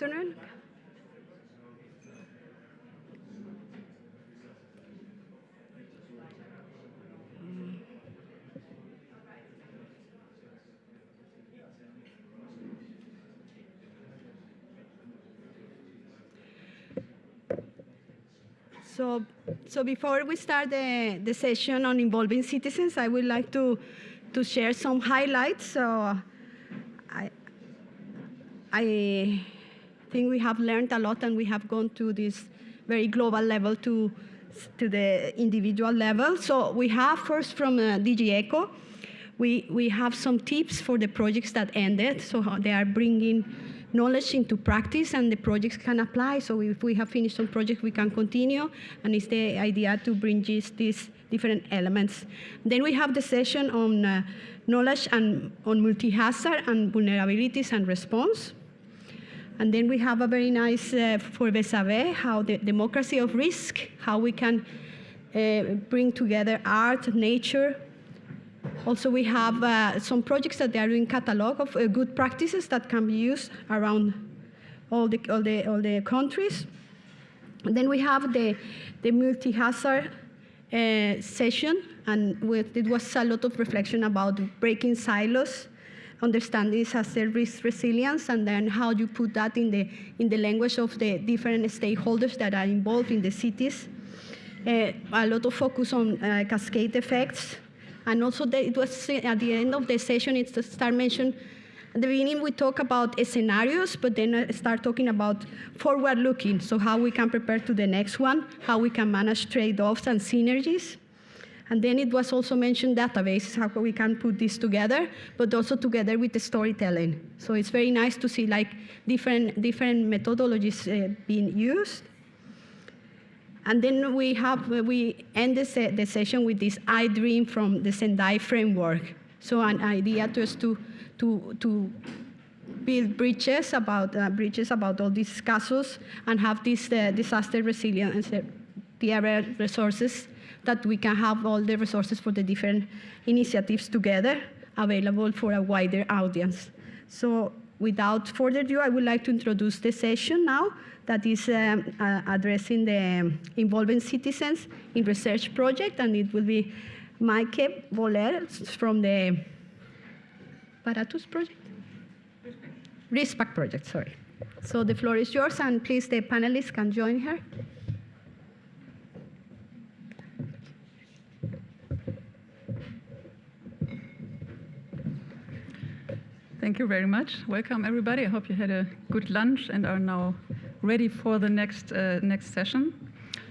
afternoon. So before we start the session on involving citizens, I would like to share some highlights. So I think we have learned a lot, and we have gone to this very global level to the individual level. So we have first from DG ECO, we have some tips for the projects that ended. So how they are bringing knowledge into practice, and the projects can apply. So if we have finished some project, we can continue, and it's the idea to bring these different elements. Then we have the session on knowledge and on multi-hazard and vulnerabilities and response. And then we have a very nice for Besabe, how the democracy of risk, how we can bring together art, nature. Also, we have some projects that they are doing catalog of good practices that can be used around all the countries. And then we have the multi-hazard session, and it was a lot of reflection about breaking silos, understanding disaster risk resilience, and then how you put that in the language of the different stakeholders that are involved in the cities. A lot of focus on cascade effects. And also, it was at the end of the session, it's the start mentioned. At the beginning, we talk about scenarios, but then I start talking about forward-looking, so how we can prepare to the next one, how we can manage trade-offs and synergies. And then it was also mentioned databases, how we can put this together, but also together with the storytelling. So it's very nice to see like different methodologies being used. And then we end the session with this I Dream from the Sendai framework. So an idea just to build bridges about all these cases, and have this disaster resilience, the area resources, that we can have all the resources for the different initiatives together available for a wider audience. So without further ado, I would like to introduce the session now that is addressing the involving citizens in research project, and it will be Maike Voller from the Paratus project? RISPAC project, sorry. So the floor is yours, and please the panelists can join her. Thank you very much. Welcome, everybody. I hope you had a good lunch and are now ready for the next session.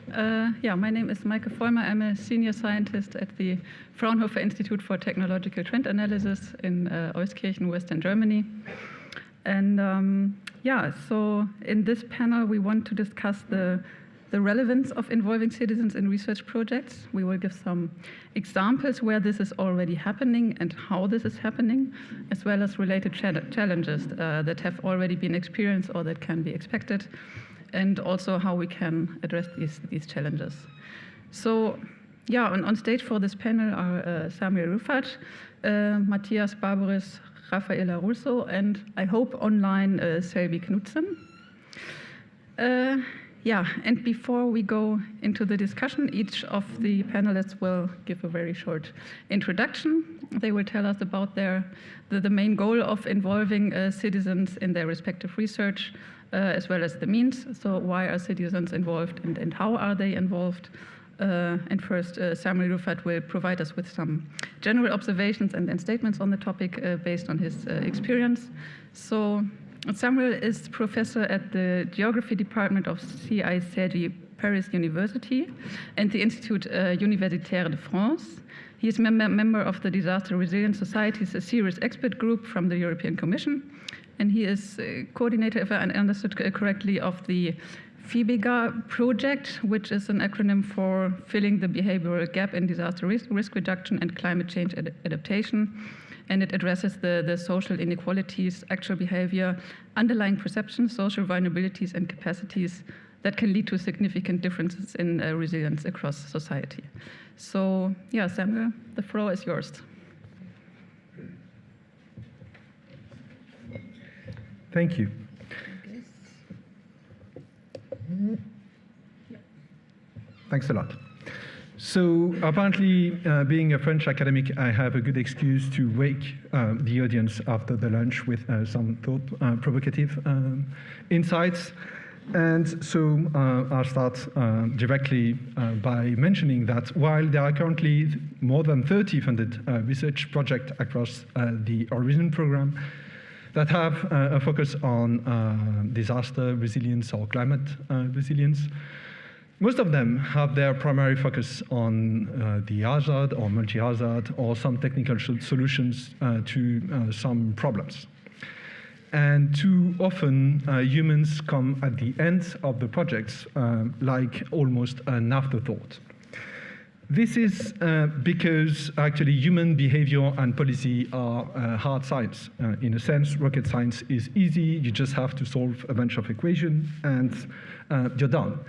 My name is Maike Vollmer. I'm a senior scientist at the Fraunhofer Institute for Technological Trend Analysis in Euskirchen, Western Germany. And so in this panel, we want to discuss the relevance of involving citizens in research projects. We will give some examples where this is already happening and how this is happening, as well as related challenges that have already been experienced or that can be expected, and also how we can address these challenges. So, on stage for this panel are Samuel Ruffert, Matthias Barbaris, Raffaella Russo, and I hope online Selby Knudsen. And before we go into the discussion, each of the panelists will give a very short introduction. They will tell us about the main goal of involving citizens in their respective research, as well as the means. So why are citizens involved, and how are they involved? And first, Samuel Ruffert will provide us with some general observations and statements on the topic based on his experience. So Samuel is professor at the Geography Department of CERIS Paris University and the Institut Universitaire de France. He is member of the Disaster Resilience Society's CERIS expert group from the European Commission, and he is coordinator, if I understood correctly, of the FIBEGA project, which is an acronym for Filling the Behavioral Gap in Disaster Risk Reduction and Climate Change Adaptation. And it addresses the social inequalities, actual behavior, underlying perceptions, social vulnerabilities, and capacities that can lead to significant differences in resilience across society. So, Samuel, the floor is yours. Thank you. Thanks a lot. So apparently, being a French academic, I have a good excuse to wake the audience after the lunch with some thought-provocative insights. And so I'll start directly by mentioning that while there are currently more than 30 funded research projects across the Horizon program that have a focus on disaster resilience or climate resilience, most of them have their primary focus on the hazard or multi-hazard or some technical solutions to some problems. And too often, humans come at the end of the projects like almost an afterthought. This is because actually human behavior and policy are hard science. In a sense, rocket science is easy. You just have to solve a bunch of equations and you're done.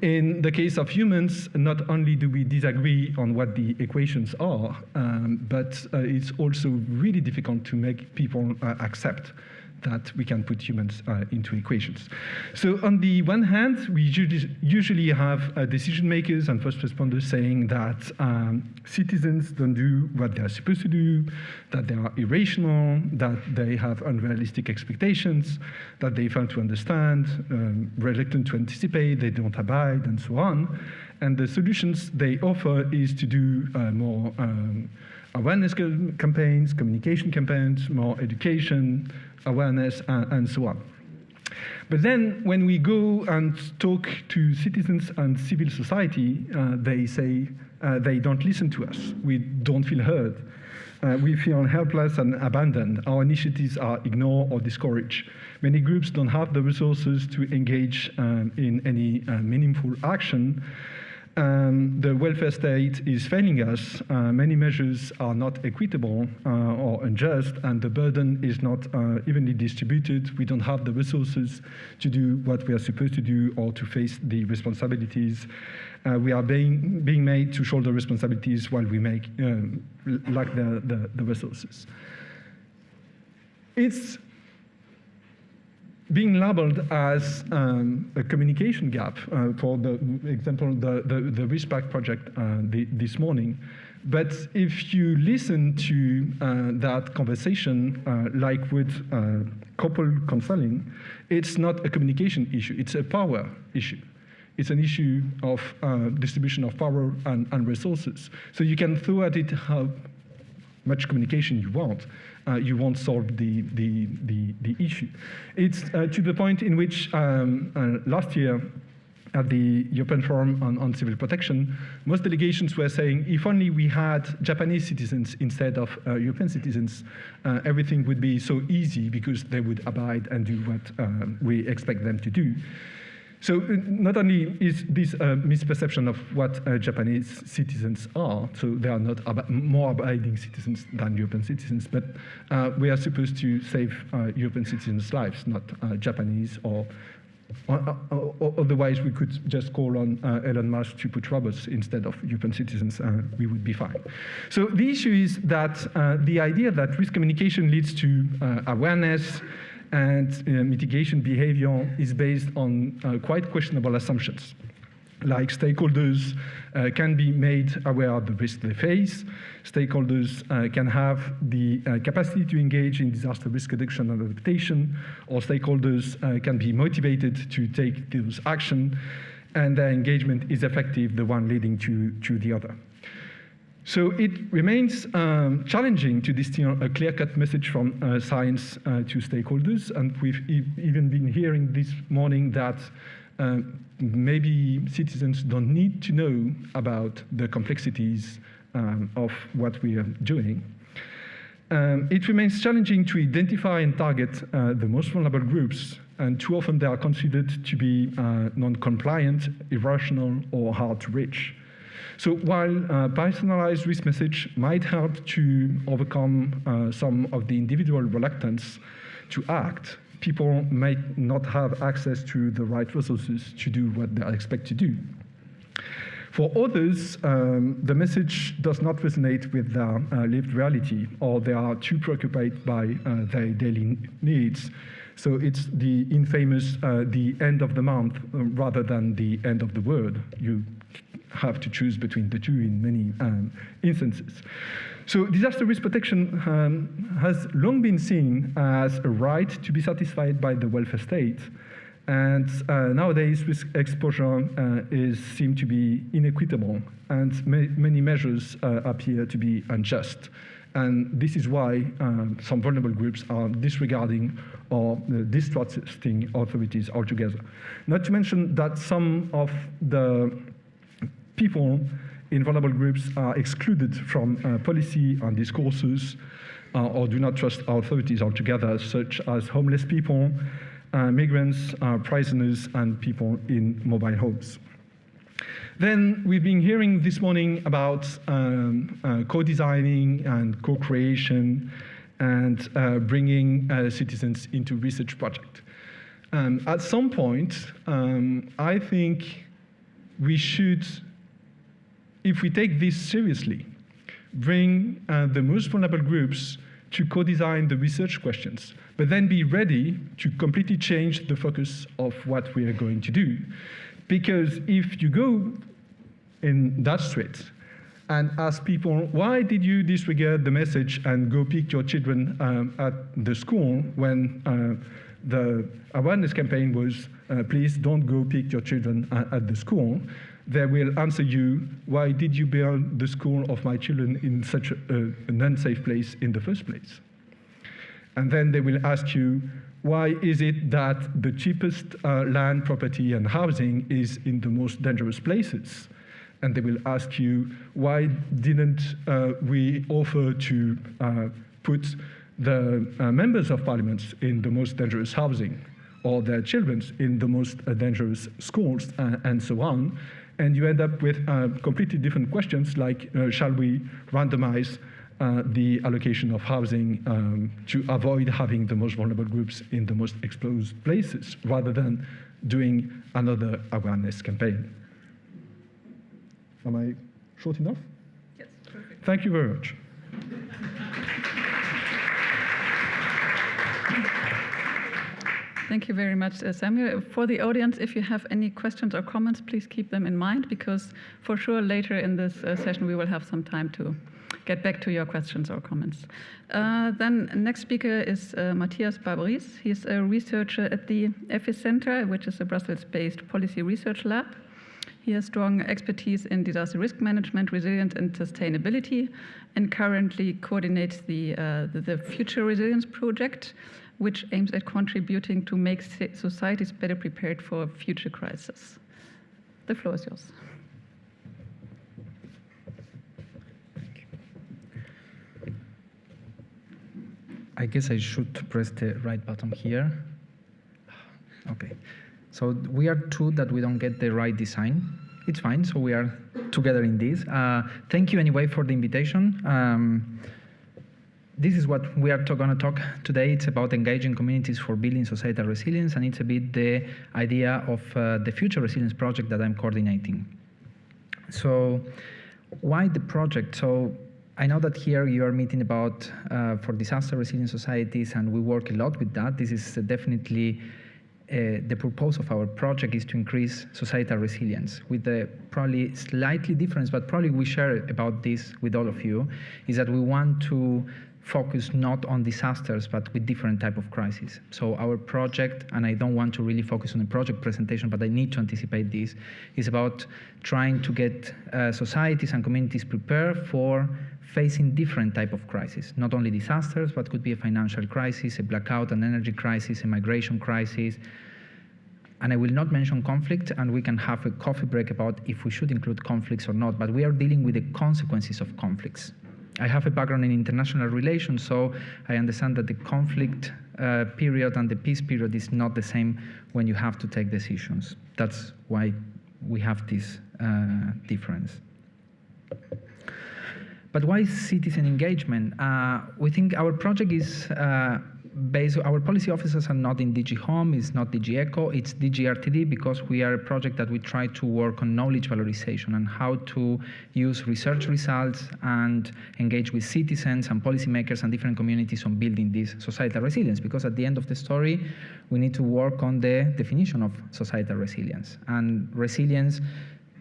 In the case of humans, not only do we disagree on what the equations are, but it's also really difficult to make people accept that we can put humans into equations. So on the one hand, we usually have decision makers and first responders saying that citizens don't do what they're supposed to do, that they are irrational, that they have unrealistic expectations, that they fail to understand, reluctant to anticipate, they don't abide, and so on. And the solutions they offer is to do more awareness campaigns, communication campaigns, more education, awareness, and so on. But then when we go and talk to citizens and civil society, they say they don't listen to us. We don't feel heard. We feel helpless and abandoned. Our initiatives are ignored or discouraged. Many groups don't have the resources to engage in any meaningful action. The welfare state is failing us. Many measures are not equitable or unjust, and the burden is not evenly distributed. We don't have the resources to do what we are supposed to do or to face the responsibilities. We are being made to shoulder responsibilities while we lack the resources. It's being labeled as a communication gap, for the example, the RISPAC project this morning. But if you listen to that conversation, like with couple counseling, it's not a communication issue, it's a power issue. It's an issue of distribution of power and resources. So you can throw at it how much communication you want. You won't solve the issue. It's to the point in which last year at the European Forum on Civil Protection, most delegations were saying if only we had Japanese citizens instead of European citizens, everything would be so easy because they would abide and do what we expect them to do. So not only is this a misperception of what Japanese citizens are, so they are not more abiding citizens than European citizens, but we are supposed to save European citizens' lives, not Japanese, or otherwise we could just call on Elon Musk to put robots instead of European citizens, we would be fine. So the issue is that the idea that risk communication leads to awareness and mitigation behavior is based on quite questionable assumptions. Like stakeholders can be made aware of the risk they face. Stakeholders can have the capacity to engage in disaster risk reduction and adaptation, or stakeholders can be motivated to take those actions, and their engagement is effective, the one leading to the other. So it remains challenging to distill a clear-cut message from science to stakeholders, and we've even been hearing this morning that maybe citizens don't need to know about the complexities of what we are doing. It remains challenging to identify and target the most vulnerable groups, and too often they are considered to be non-compliant, irrational, or hard to reach. So while personalized risk message might help to overcome some of the individual reluctance to act, people might not have access to the right resources to do what they expect to do. For others, the message does not resonate with their lived reality, or they are too preoccupied by their daily needs So it's the infamous the end of the month rather than the end of the word. You have to choose between the two in many instances. So disaster risk protection has long been seen as a right to be satisfied by the welfare state. And nowadays, risk exposure seen to be inequitable, and many measures appear to be unjust. And this is why some vulnerable groups are disregarding or distrusting authorities altogether. Not to mention that some of the people in vulnerable groups are excluded from policy and discourses or do not trust authorities altogether, such as homeless people, migrants, prisoners, and people in mobile homes. Then we've been hearing this morning about co-designing and co-creation and bringing citizens into research projects. At some point, I think we should, if we take this seriously, bring the most vulnerable groups to co-design the research questions, but then be ready to completely change the focus of what we are going to do. Because if you go in that street and ask people, why did you disregard the message and go pick your children at the school when the awareness campaign was, please don't go pick your children at the school, they will answer you, why did you build the school of my children in such an unsafe place in the first place? And then they will ask you, why is it that the cheapest land, property, and housing is in the most dangerous places? And they will ask you, why didn't we offer to put the members of parliament in the most dangerous housing, or their children in the most dangerous schools, and so on? And you end up with completely different questions like, shall we randomize the allocation of housing to avoid having the most vulnerable groups in the most exposed places, rather than doing another awareness campaign? Am I short enough? Yes, perfect. Thank you very much. Thank you very much, Samuel. For the audience, if you have any questions or comments, please keep them in mind, because for sure later in this session we will have some time to get back to your questions or comments. Then next speaker is Matthias Barberis. He's a researcher at the EFIS Center, which is a Brussels-based policy research lab. He has strong expertise in disaster risk management, resilience, and sustainability, and currently coordinates the Future Resilience Project, which aims at contributing to make societies better prepared for future crises. The floor is yours. I guess I should press the right button here. Okay. So we are two that we don't get the right design. It's fine, so we are together in this. Thank you anyway for the invitation. This is what we are going to talk today. It's about engaging communities for building societal resilience, and it's a bit the idea of the Future Resilience Project that I'm coordinating. So why the project? So I know that here you are meeting about for disaster resilient societies, and we work a lot with that. This is definitely the purpose of our project is to increase societal resilience. With the probably slightly difference, but probably we share about this with all of you, is that we want to focus not on disasters, but with different type of crises. So our project, and I don't want to really focus on the project presentation, but I need to anticipate this, is about trying to get societies and communities prepared for facing different type of crises, not only disasters, but could be a financial crisis, a blackout, an energy crisis, a migration crisis. And I will not mention conflict, and we can have a coffee break about if we should include conflicts or not, but we are dealing with the consequences of conflicts. I have a background in international relations, so I understand that the conflict period and the peace period is not the same when you have to take decisions. That's why we have this difference. But why citizen engagement? We think our project is our policy officers are not in DG Home, it's not DG Eco, it's DG RTD, because we are a project that we try to work on knowledge valorization and how to use research results and engage with citizens and policymakers and different communities on building this societal resilience. Because at the end of the story, we need to work on the definition of societal resilience. And resilience,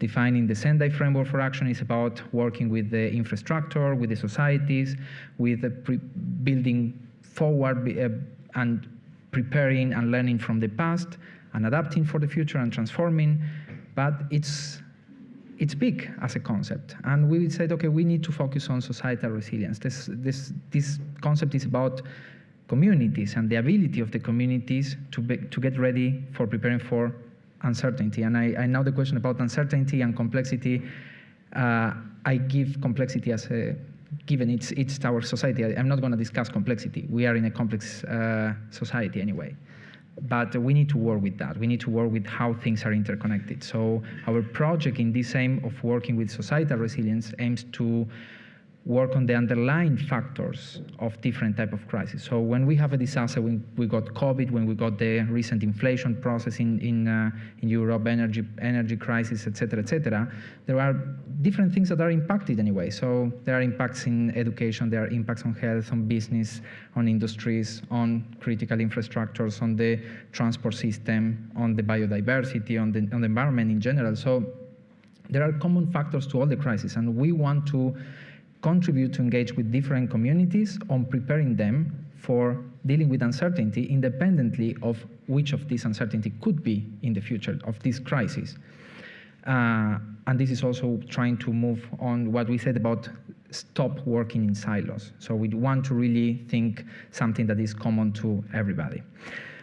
defining the Sendai framework for action, is about working with the infrastructure, with the societies, with the building forward and preparing and learning from the past and adapting for the future and transforming. But it's big as a concept. And we said, okay, we need to focus on societal resilience. This concept is about communities and the ability of the communities to get ready for preparing for uncertainty. And I know the question about uncertainty and complexity. I give complexity as a given. It's our society. I'm not going to discuss complexity. We are in a complex society anyway. But we need to work with that. We need to work with how things are interconnected. So our project in this aim of working with societal resilience aims to work on the underlying factors of different type of crises. So when we have a disaster, when we got COVID, when we got the recent inflation process in Europe, energy crisis, et cetera, there are different things that are impacted anyway. So there are impacts in education, there are impacts on health, on business, on industries, on critical infrastructures, on the transport system, on the biodiversity, on the environment in general. So there are common factors to all the crises, and we want to contribute to engage with different communities on preparing them for dealing with uncertainty independently of which of this uncertainty could be in the future of this crisis. And this is also trying to move on what we said about stop working in silos. So we want to really think something that is common to everybody.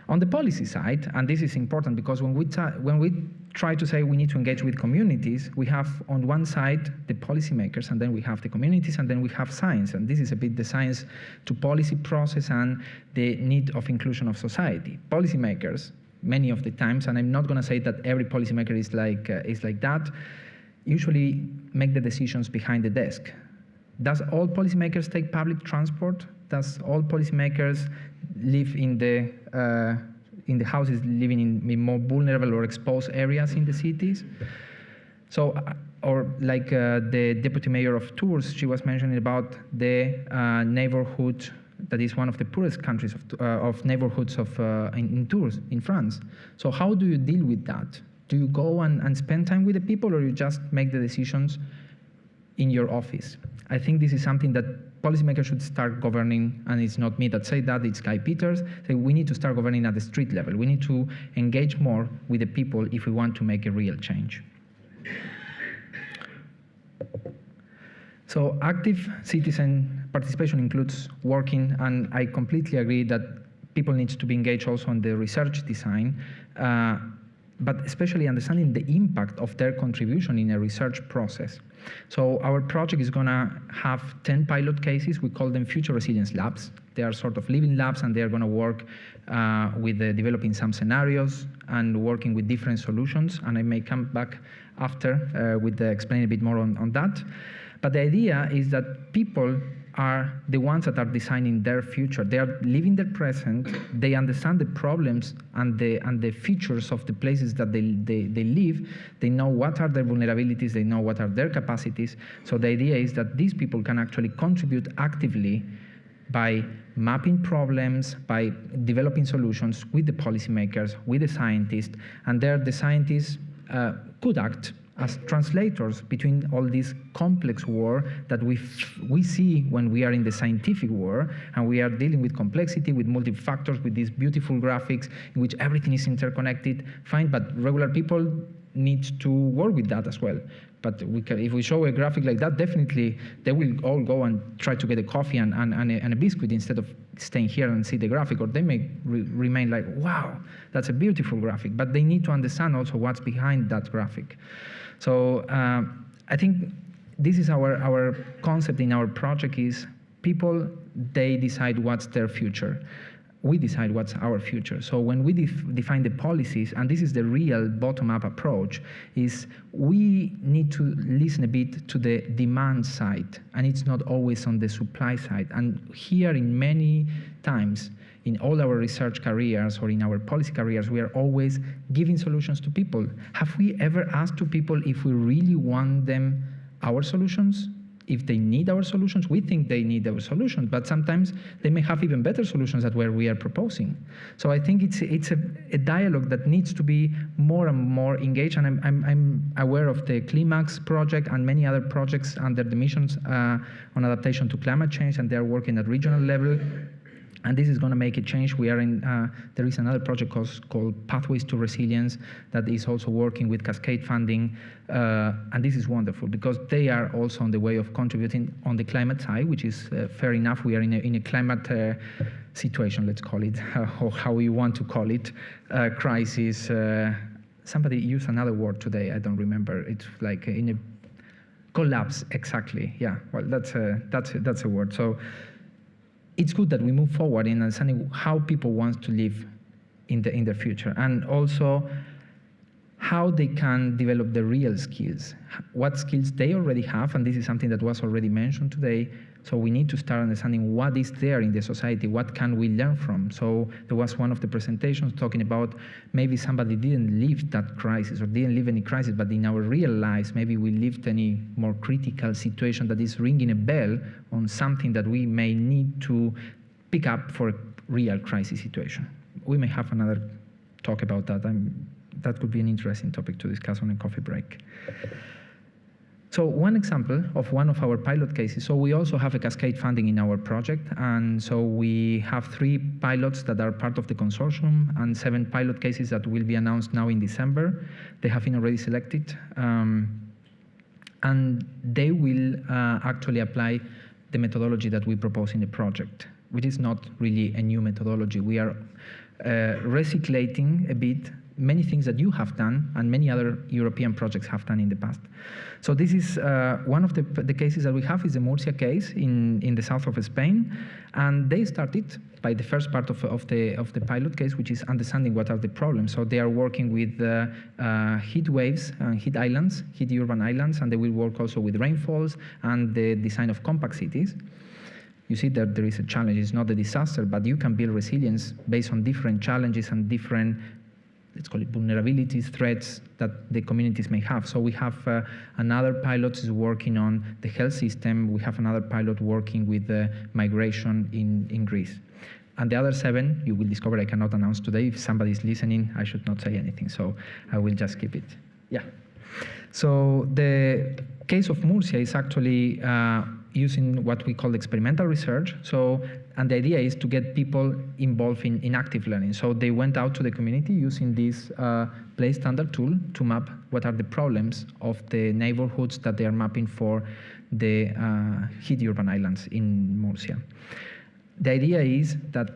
On the policy side, and this is important because when we try to say we need to engage with communities, we have on one side the policymakers, and then we have the communities, and then we have science. And this is a bit the science to policy process and the need of inclusion of society. Policymakers, many of the times, and I'm not going to say that every policymaker is like that, usually make the decisions behind the desk. Does all policymakers take public transport? Does all policymakers live in the houses living in more vulnerable or exposed areas in the cities? So, or like the deputy mayor of Tours, she was mentioning about the neighborhood that is one of the poorest countries of neighborhoods in Tours, in France. So how do you deal with that? Do you go and spend time with the people, or you just make the decisions in your office? I think this is something that policymakers should start governing, and it's not me that say that, it's Guy Peters. So we need to start governing at the street level. We need to engage more with the people if we want to make a real change. So active citizen participation includes working, and I completely agree that people need to be engaged also on the research design, but especially understanding the impact of their contribution in a research process. So our project is going to have 10 pilot cases. We call them future resilience labs. They are sort of living labs, and they are going to work with developing some scenarios and working with different solutions. And I may come back after with explain a bit more on that. But the idea is that people are the ones that are designing their future. They are living their present. They understand the problems and the features of the places that they live. They know what are their vulnerabilities. They know what are their capacities. So the idea is that these people can actually contribute actively by mapping problems, by developing solutions with the policymakers, with the scientists, and there the scientists could act as translators between all this complex war that we see when we are in the scientific war, and we are dealing with complexity, with multiple factors, with these beautiful graphics in which everything is interconnected. Fine, but regular people need to work with that as well. But if we show a graphic like that, definitely they will all go and try to get a coffee and a biscuit instead of staying here and see the graphic, or they may remain like, wow, that's a beautiful graphic. But they need to understand also what's behind that graphic. So I think this is our concept in our project is people, they decide what's their future. we decide what's our future. So when we define the policies, and this is the real bottom-up approach, is we need to listen a bit to the demand side, and it's not always on the supply side. And here, in many times, in all our research careers or in our policy careers, we are always giving solutions to people. Have we ever asked to people if we really want them our solutions? If they need our solutions? We think they need our solutions, but sometimes they may have even better solutions than what we are proposing. So I think it's a dialogue that needs to be more and more engaged, and I'm aware of the Climax project and many other projects under the missions on adaptation to climate change, and they're working at regional level. And this is going to make a change. We are in, there is another project called Pathways to Resilience that is also working with cascade funding. And this is wonderful because they are also on the way of contributing on the climate side, which is fair enough. We are in a climate situation, let's call it, or how we want to call it, crisis. Somebody used another word today, I don't remember. It's like in a collapse, exactly. Yeah, well, that's a word. So it's good that we move forward in understanding how people want to live in the future, and also how they can develop the real skills, what skills they already have, and this is something that was already mentioned today. So we need to start understanding what is there in the society, what can we learn from. So there was one of the presentations talking about maybe somebody didn't live that crisis or didn't live any crisis, but in our real lives, maybe we lived any more critical situation that is ringing a bell on something that we may need to pick up for a real crisis situation. We may have another talk about that. That could be an interesting topic to discuss on a coffee break. So one example of one of our pilot cases, so we also have a cascade funding in our project, and so we have 3 pilots that are part of the consortium and 7 pilot cases that will be announced now in December. They have been already selected, and they will actually apply the methodology that we propose in the project, which is not really a new methodology. We are recycling a bit many things that you have done and many other European projects have done in the past. So this is one of the cases that we have is the Murcia case in the south of Spain, and they started by the first part of the pilot case, which is understanding what are the problems. So they are working with heat waves, heat islands, heat urban islands, and they will work also with rainfalls and the design of compact cities. You see that there is a challenge. It's not a disaster, but you can build resilience based on different challenges and different, let's call it vulnerabilities, threats that the communities may have. So we have another pilot is working on the health system. We have another pilot working with migration in Greece. And the other 7, you will discover I cannot announce today. If somebody is listening, I should not say anything. So I will just keep it. Yeah. So the case of Murcia is actually using what we call experimental research. So, and the idea is to get people involved in active learning. So they went out to the community using this play standard tool to map what are the problems of the neighborhoods that they are mapping for the heat urban islands in Murcia. The idea is that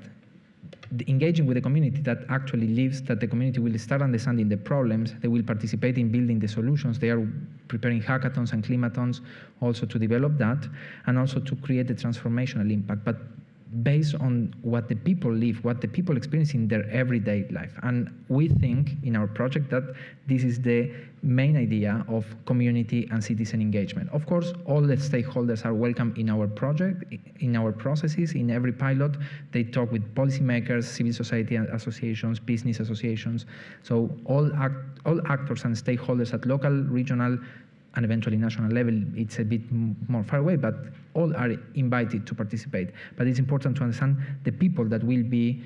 engaging with the community that actually lives, that the community will start understanding the problems, they will participate in building the solutions. They are preparing hackathons and climatons also to develop that and also to create a transformational impact, but based on what the people live, what the people experience in their everyday life. And we think in our project that this is the main idea of community and citizen engagement. Of course, all the stakeholders are welcome in our project, in our processes, in every pilot. They talk with policymakers, civil society associations, business associations. So all actors and stakeholders at local, regional, and eventually national level, it's a bit more far away, but all are invited to participate. But it's important to understand the people that will be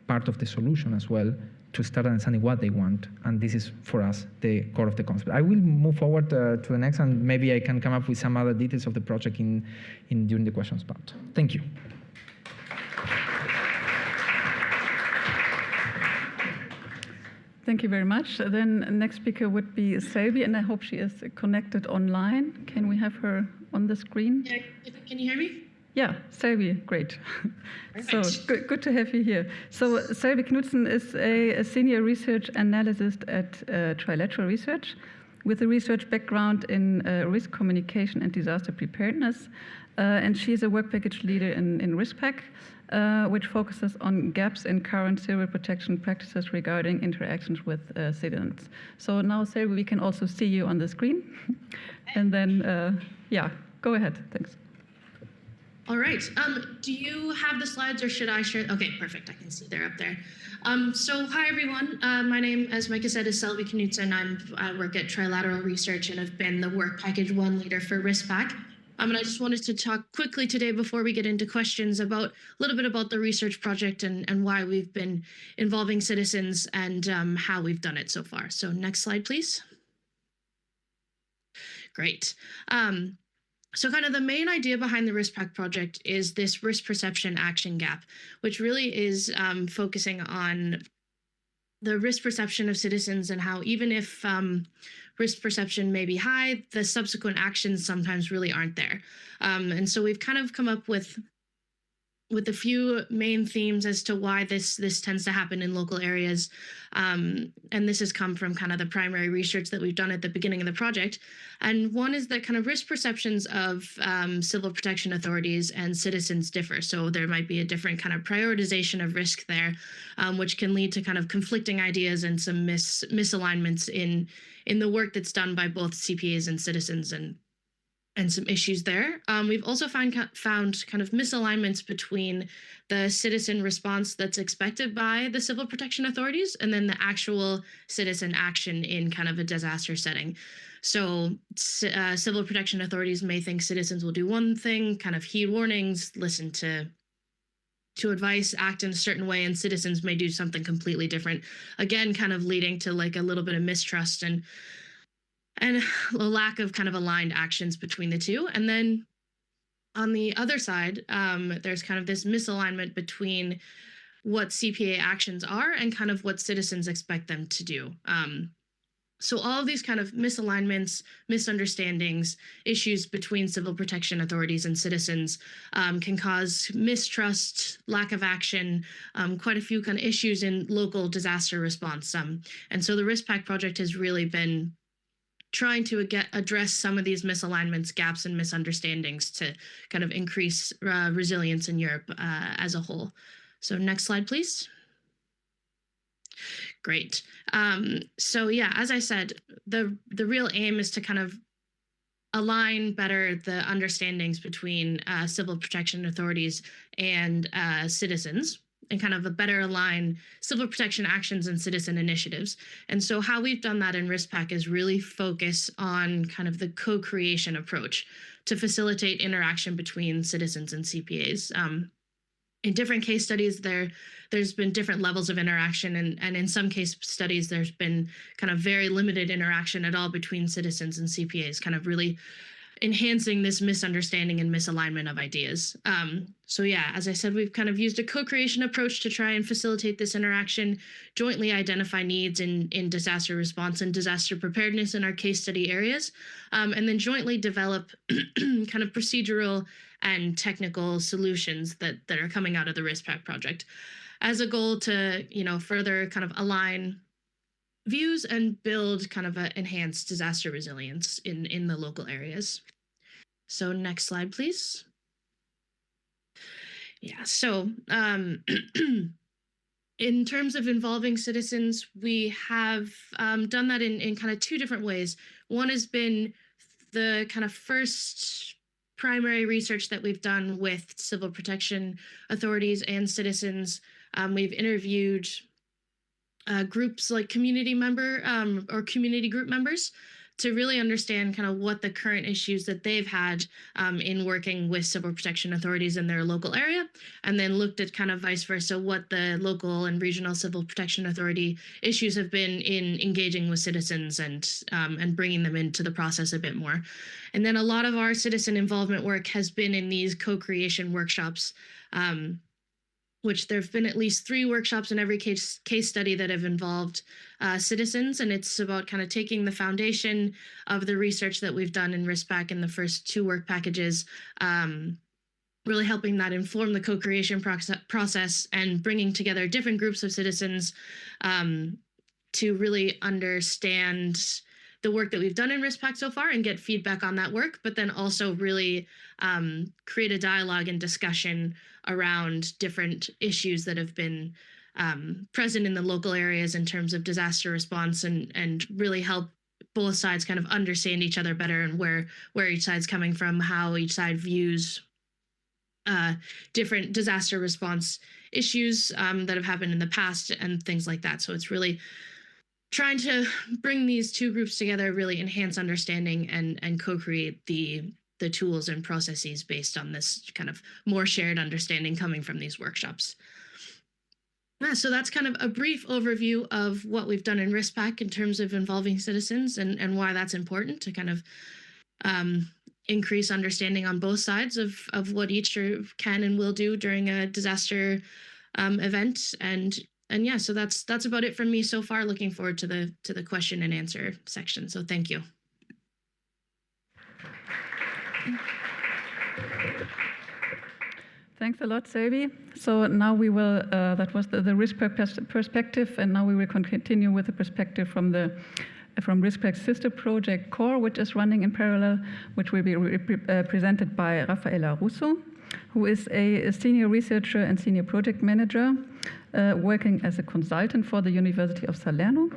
part of the solution as well, to start understanding what they want. And this is, for us, the core of the concept. I will move forward to the next, and maybe I can come up with some other details of the project during the questions part. Thank you. Thank you very much. Then next speaker would be Selby, and I hope she is connected online. Can we have her on the screen? Yeah, can you hear me? Yeah, Selby, great. Perfect. So good to have you here. So Selby Knudsen is a senior research analyst at Trilateral Research, with a research background in risk communication and disaster preparedness. And she's a work package leader in RISPAC, which focuses on gaps in current civil protection practices regarding interactions with citizens. So now, Sarah, we can also see you on the screen. And then, yeah, go ahead. Thanks. All right. Do you have the slides or should I share? Okay, perfect. I can see they're up there. So hi, everyone. My name, as Micah said, is Selvi Knudsen. I work at Trilateral Research and have been the Work Package 1 leader for RISPAC. And I just wanted to talk quickly today before we get into questions about a little bit about the research project and why we've been involving citizens and how we've done it so far. So next slide, please. Great. So kind of the main idea behind the RISPAC project is this risk perception action gap, which really is focusing on the risk perception of citizens and how even if risk perception may be high, the subsequent actions sometimes really aren't there. And so we've kind of come up with a few main themes as to why this tends to happen in local areas. And this has come from kind of the primary research that we've done at the beginning of the project. And one is that kind of risk perceptions of civil protection authorities and citizens differ. So there might be a different kind of prioritization of risk there, which can lead to kind of conflicting ideas and some misalignments in the work that's done by both CPAs and citizens and some issues there. We've also found kind of misalignments between the citizen response that's expected by the civil protection authorities and then the actual citizen action in kind of a disaster setting. So civil protection authorities may think citizens will do one thing, kind of heed warnings, listen to advice, act in a certain way, and citizens may do something completely different. Again, kind of leading to like a little bit of mistrust and a lack of kind of aligned actions between the two. And then on the other side, there's kind of this misalignment between what CPA actions are and kind of what citizens expect them to do. So all of these kind of misalignments, misunderstandings, issues between civil protection authorities and citizens can cause mistrust, lack of action, quite a few kind of issues in local disaster response. And so the RISPAC project has really been trying to address some of these misalignments, gaps, and misunderstandings to kind of increase resilience in Europe as a whole. So next slide, please. Great. So yeah, as I said, the real aim is to kind of align better the understandings between civil protection authorities and citizens, and kind of a better align civil protection actions and citizen initiatives. And so how we've done that in RISPAC is really focus on kind of the co-creation approach to facilitate interaction between citizens and CPAs. In different case studies, there's been different levels of interaction, and in some case studies, there's been kind of very limited interaction at all between citizens and CPAs, kind of really enhancing this misunderstanding and misalignment of ideas. So yeah, as I said, we've kind of used a co-creation approach to try and facilitate this interaction, jointly identify needs in disaster response and disaster preparedness in our case study areas, and then jointly develop kind of procedural and technical solutions that are coming out of the RISPAC project as a goal to, further kind of align views and build kind of an enhanced disaster resilience in the local areas. So next slide, please. Yeah, so in terms of involving citizens, we have done that in kind of two different ways. One has been the kind of first primary research that we've done with civil protection authorities and citizens. We've interviewed groups like community member or community group members to really understand kind of what the current issues that they've had in working with civil protection authorities in their local area, and then looked at kind of vice versa what the local and regional civil protection authority issues have been in engaging with citizens and bringing them into the process a bit more. And then a lot of our citizen involvement work has been in these co-creation workshops, which there have been at least 3 workshops in every case study that have involved citizens. And it's about kind of taking the foundation of the research that we've done in RISPAC in the first 2 work packages, really helping that inform the co-creation process and bringing together different groups of citizens to really understand the work that we've done in RISPAC so far and get feedback on that work, but then also really create a dialogue and discussion around different issues that have been present in the local areas in terms of disaster response, and really help both sides kind of understand each other better and where each side's coming from, how each side views different disaster response issues that have happened in the past and things like that. So it's really trying to bring these two groups together, really enhance understanding and co-create the tools and processes based on this kind of more shared understanding coming from these workshops. So that's kind of a brief overview of what we've done in RISPAC in terms of involving citizens and why that's important to kind of increase understanding on both sides of what each can and will do during a disaster event. And yeah, so that's about it from me so far. Looking forward to the question and answer section. So thank you. Thanks a lot, Selby. So now we will, that was the RISPAC perspective, and now we will continue with the perspective from RISPAC's sister project, CORE, which is running in parallel, which will be presented by Raffaella Russo, who is a senior researcher and senior project manager working as a consultant for the University of Salerno.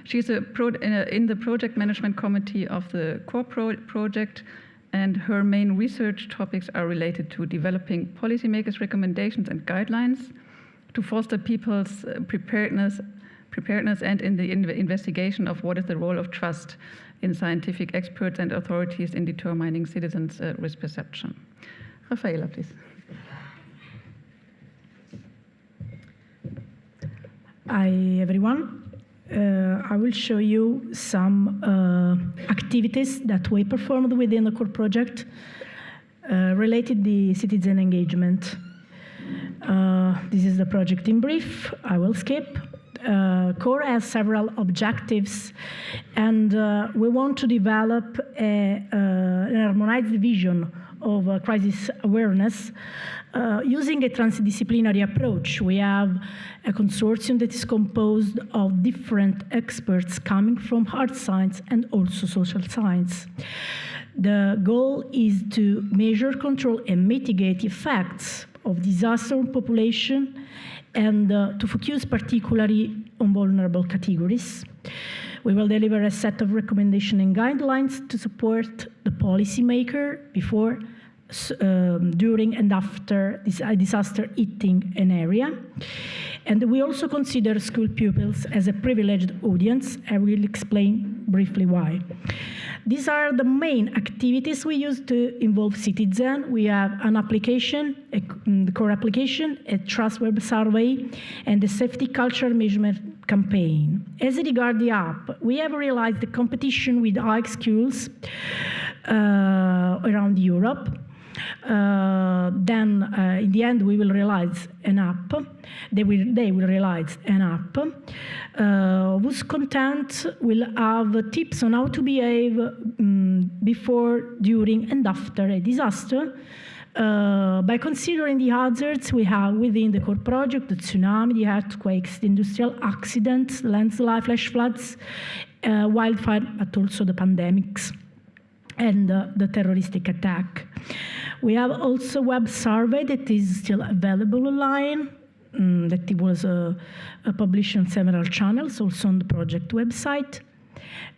She's in the project management committee of the CORE project, and her main research topics are related to developing policymakers' recommendations and guidelines to foster people's preparedness and in the investigation of what is the role of trust in scientific experts and authorities in determining citizens' risk perception. Raffaella, please. Hi, everyone. I will show you some activities that we performed within the CORE project related to citizen engagement. This is the project in brief. I will skip. CORE has several objectives, and we want to develop an harmonized vision of crisis awareness using a transdisciplinary approach. We have a consortium that is composed of different experts coming from hard science and also social science. The goal is to measure, control, and mitigate the effects of disaster on population, and to focus particularly on vulnerable categories. We will deliver a set of recommendations and guidelines to support the policymaker before, during, and after a disaster hitting an area. And we also consider school pupils as a privileged audience. I will explain briefly why. These are the main activities we use to involve citizens. We have an application, the CORE application, a trust web survey, and a safety culture measurement campaign. As regards the app, we have realized the competition with high schools around Europe. Then, in the end, we will realize an app. They will realize an app whose content will have tips on how to behave before, during, and after a disaster. By considering the hazards we have within the CORE project, the tsunami, the earthquakes, the industrial accidents, landslide, flash floods, wildfire, but also the pandemics and the terroristic attack. We have also a web survey that is still available online, that it was published on several channels, also on the project website.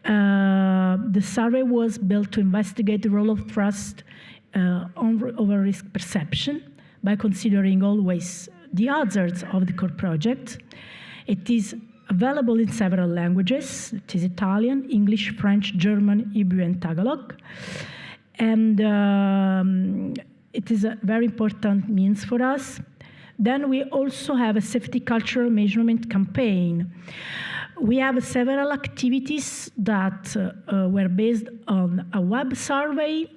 The survey was built to investigate the role of trust over risk perception by considering always the hazards of the CORE project. It is available in several languages. It is Italian, English, French, German, Hebrew, and Tagalog. And it is a very important means for us. Then we also have a safety cultural measurement campaign. We have several activities that were based on a web survey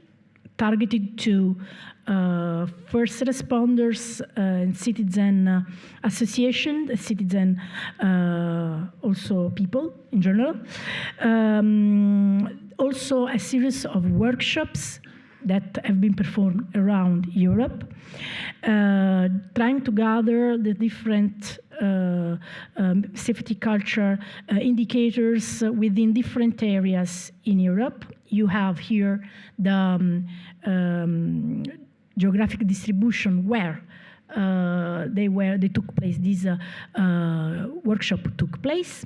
targeted to first responders and citizen association, citizen also people in general. Also a series of workshops that have been performed around Europe, trying to gather the different safety culture indicators within different areas in Europe. You have here the geographic distribution where they took place. This workshop took place.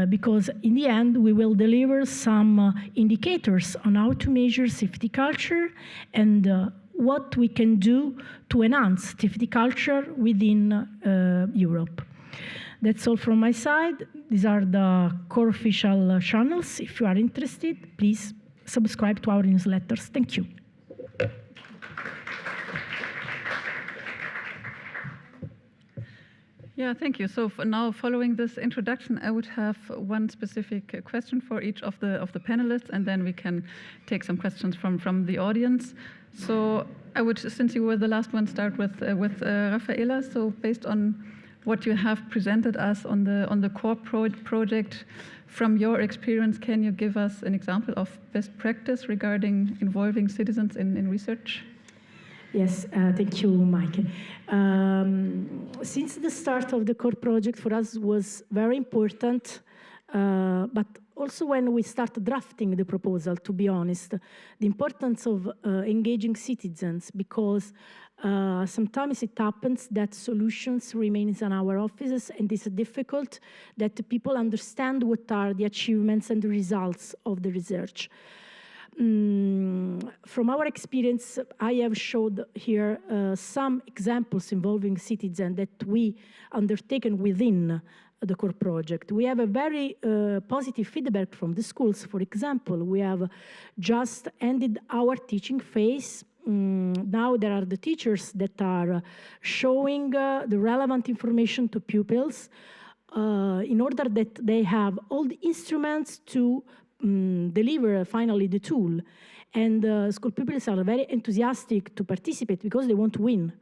Because in the end, we will deliver some indicators on how to measure safety culture and what we can do to enhance safety culture within Europe. That's all from my side. These are the core official channels. If you are interested, please subscribe to our newsletters. Thank you. Yeah, thank you. So now, following this introduction, I would have one specific question for each of the panelists, and then we can take some questions from the audience. So I would, since you were the last one, start with Raffaella. So based on what you have presented us on the core project, from your experience, can you give us an example of best practice regarding involving citizens in research? Yes, thank you, Mike. Since the start of the core project for us was very important, but also when we started drafting the proposal, to be honest, the importance of engaging citizens, because sometimes it happens that solutions remain in our offices and it's difficult that people understand what are the achievements and the results of the research. From our experience, I have showed here some examples involving citizens that we undertaken within the core project. We have a very positive feedback from the schools. For example, we have just ended our teaching phase. Now there are the teachers that are showing the relevant information to pupils in order that they have all the instruments to deliver finally the tool. And school pupils are very enthusiastic to participate because they want to win.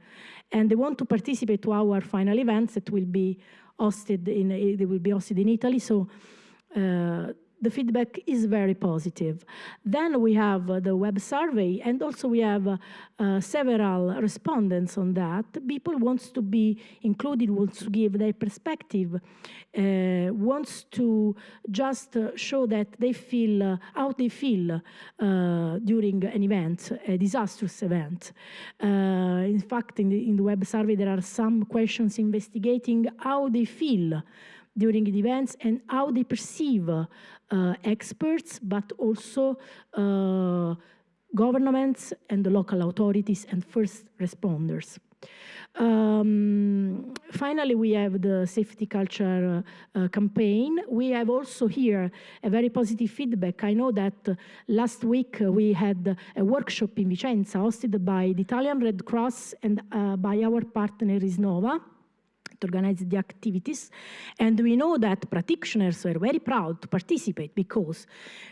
And they want to participate to our final events that will be hosted in Italy. So the feedback is very positive. Then we have the web survey, and also we have several respondents on that. People wants to be included, wants to give their perspective, wants to just show that they feel how they feel during an event, a disastrous event. In fact, in the web survey, there are some questions investigating how they feel during the events and how they perceive experts, but also governments and the local authorities and first responders. Finally, we have the safety culture campaign. We have also here a very positive feedback. I know that last week we had a workshop in Vicenza hosted by the Italian Red Cross and by our partner Isnova to organize the activities. And we know that practitioners were very proud to participate because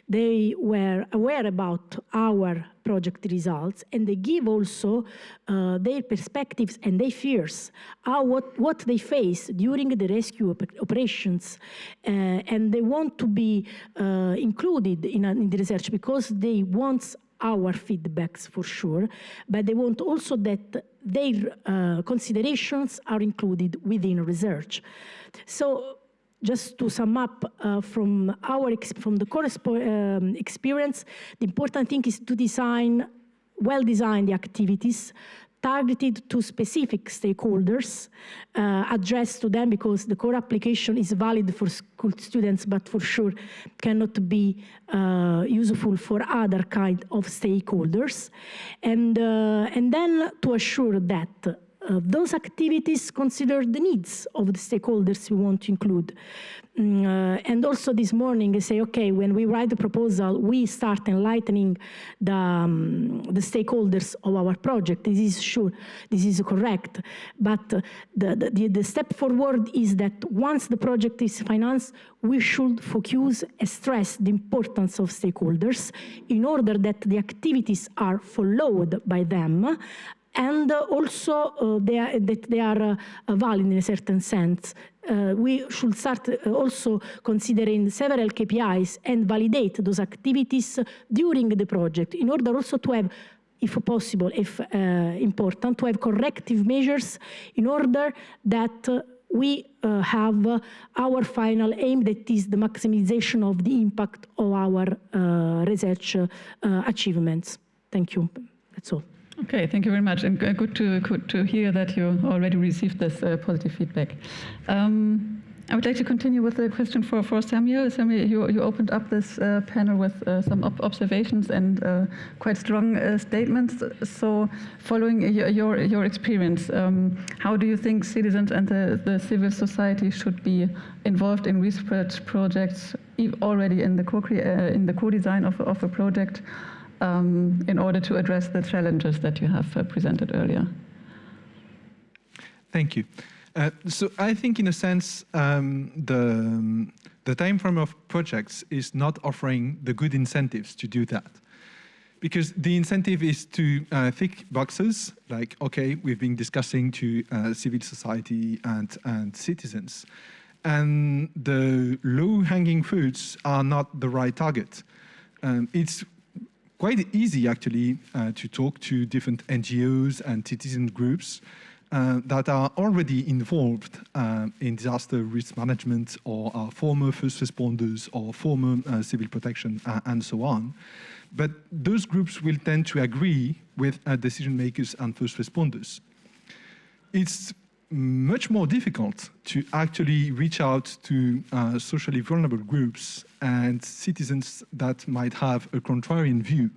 they were aware about our project results and they give also their perspectives and their fears, what they face during the rescue operations. And they want to be included in the research because they want our feedbacks for sure, but they want also that their considerations are included within research. So just to sum up from the core experience, the important thing is to design, well-design the activities targeted to specific stakeholders, addressed to them because the core application is valid for school students, but for sure cannot be useful for other kind of stakeholders. And then to assure that those activities consider the needs of the stakeholders we want to include. And also this morning, I say, okay, when we write the proposal, we start enlightening the stakeholders of our project. This is sure, this is correct. But the step forward is that once the project is financed, we should focus and stress the importance of stakeholders in order that the activities are followed by them, and also that they are valid in a certain sense. We should start also considering several KPIs and validate those activities during the project in order also to have, if possible, if important, to have corrective measures in order that we have our final aim, that is the maximization of the impact of our research achievements. Thank you. That's all. Okay, thank you very much, and good to hear that you already received this positive feedback. I would like to continue with a question for Samuel. Samuel, you opened up this panel with some observations and quite strong statements. So, following your experience, how do you think citizens and the civil society should be involved in research projects already in the co-design of a project in order to address the challenges that you have presented earlier? Thank you. So I think, in a sense, the time frame of projects is not offering the good incentives to do that. Because the incentive is to tick boxes, like, okay, we've been discussing to civil society and citizens. And the low-hanging fruits are not the right target. It's quite easy, actually, to talk to different NGOs and citizen groups that are already involved in disaster risk management, or are former first responders, or former civil protection, and so on. But those groups will tend to agree with decision makers and first responders. It's much more difficult to actually reach out to socially vulnerable groups and citizens that might have a contrarian view.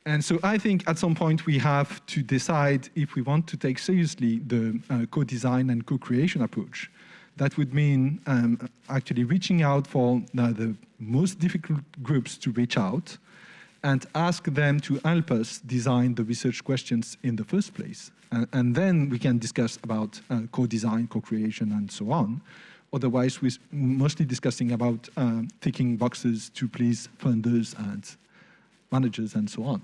And so I think at some point we have to decide if we want to take seriously the co-design and co-creation approach. That would mean actually reaching out for the most difficult groups to reach out and ask them to help us design the research questions in the first place. And then we can discuss about co-design, co-creation, and so on. Otherwise, we're mostly discussing about ticking boxes to please funders and managers and so on.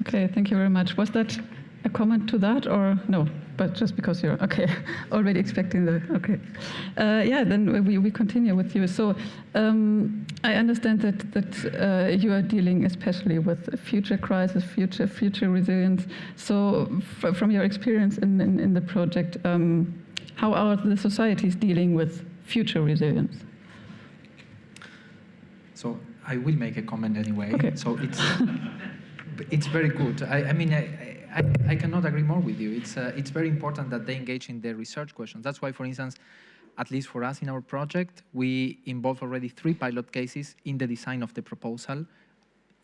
Okay, thank you very much. Was that a comment to that, or no? But just because you're already expecting the yeah. Then we continue with you. So I understand that you are dealing especially with future crisis, future resilience. So from your experience in the project, how are the societies dealing with future resilience? So I will make a comment anyway. Okay. So it's very good. I mean, I cannot agree more with you. It's very important that they engage in the research questions. That's why, for instance, at least for us in our project, we involved already 3 pilot cases in the design of the proposal.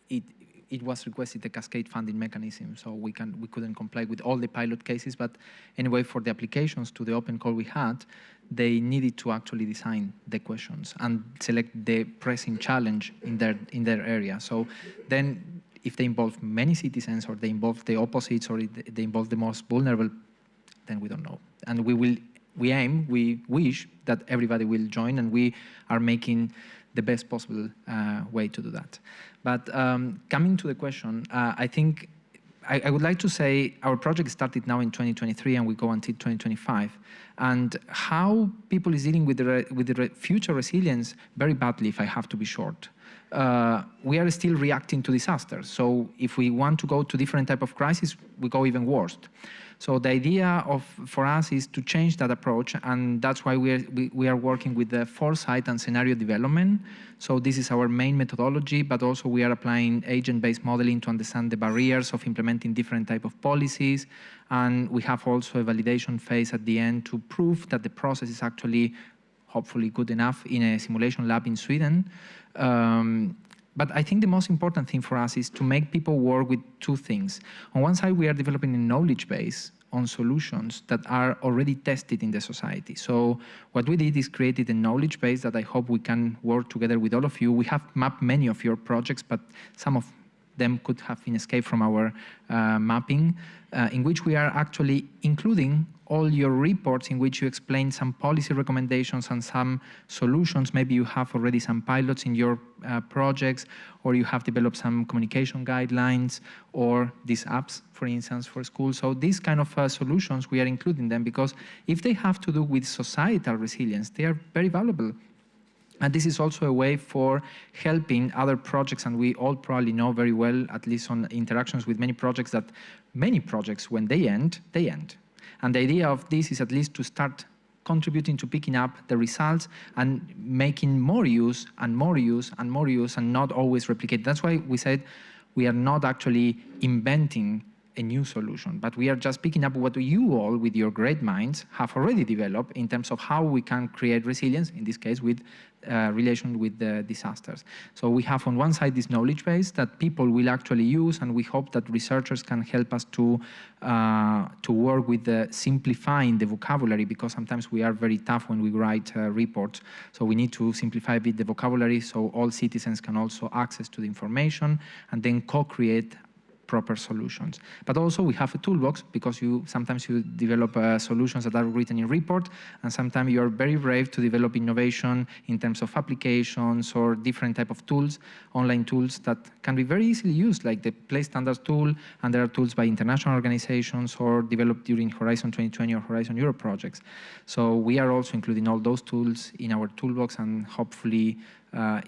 It was requested a cascade funding mechanism, so we couldn't comply with all the pilot cases. But anyway, for the applications to the open call we had, they needed to actually design the questions and select the pressing challenge in their area. So then, if they involve many citizens, or they involve the opposites, or they involve the most vulnerable, then we don't know. And we wish that everybody will join, and we are making the best possible way to do that. But coming to the question, I think I would like to say our project started now in 2023, and we go until 2025. And how people is dealing with the future resilience very badly, if I have to be short. We are still reacting to disasters. So if we want to go to different type of crisis, we go even worse. So the idea for us is to change that approach, and that's why we are working with the foresight and scenario development. So this is our main methodology, but also we are applying agent-based modeling to understand the barriers of implementing different type of policies. And we have also a validation phase at the end to prove that the process is actually hopefully good enough in a simulation lab in Sweden. But I think the most important thing for us is to make people work with 2 things. On one side, we are developing a knowledge base on solutions that are already tested in the society. So what we did is created a knowledge base that I hope we can work together with all of you. We have mapped many of your projects, but some of them could have been escaped from our mapping, in which we are actually including all your reports in which you explain some policy recommendations and some solutions. Maybe you have already some pilots in your projects, or you have developed some communication guidelines, or these apps, for instance, for schools. So these kind of solutions, we are including them because if they have to do with societal resilience, they are very valuable. And this is also a way for helping other projects, and we all probably know very well, at least on interactions with many projects, that many projects, when they end, they end. And the idea of this is at least to start contributing to picking up the results and making more use and more use and more use, and not always replicate. That's why we said we are not actually inventing a new solution, but we are just picking up what you all, with your great minds, have already developed in terms of how we can create resilience, in this case with relation with the disasters. So we have on one side this knowledge base that people will actually use, and we hope that researchers can help us to work with simplifying the vocabulary, because sometimes we are very tough when we write reports. So we need to simplify a bit the vocabulary so all citizens can also access to the information and then co-create proper solutions. But also we have a toolbox, because sometimes you develop solutions that are written in report, and sometimes you are very brave to develop innovation in terms of applications or different type of tools, online tools that can be very easily used, like the Play Standards tool, and there are tools by international organizations or developed during Horizon 2020 or Horizon Europe projects. So we are also including all those tools in our toolbox, and hopefully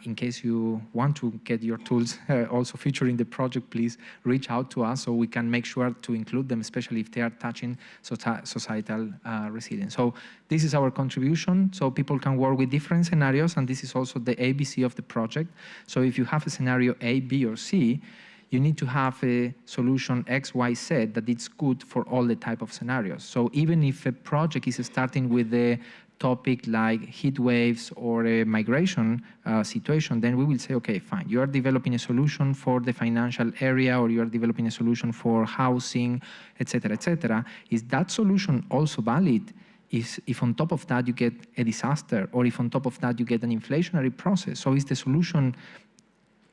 in case you want to get your tools also featured in the project, please reach out to us so we can make sure to include them, especially if they are touching societal resilience. So this is our contribution, so people can work with different scenarios, and this is also the ABC of the project. So if you have a scenario A, B, or C, you need to have a solution X, Y, Z that it's good for all the type of scenarios. So even if a project is starting with the topic like heat waves or a migration situation, then we will say, okay, fine, you are developing a solution for the financial area, or you are developing a solution for housing, etc., etc. Is that solution also valid if on top of that you get a disaster, or if on top of that you get an inflationary process? So is the solution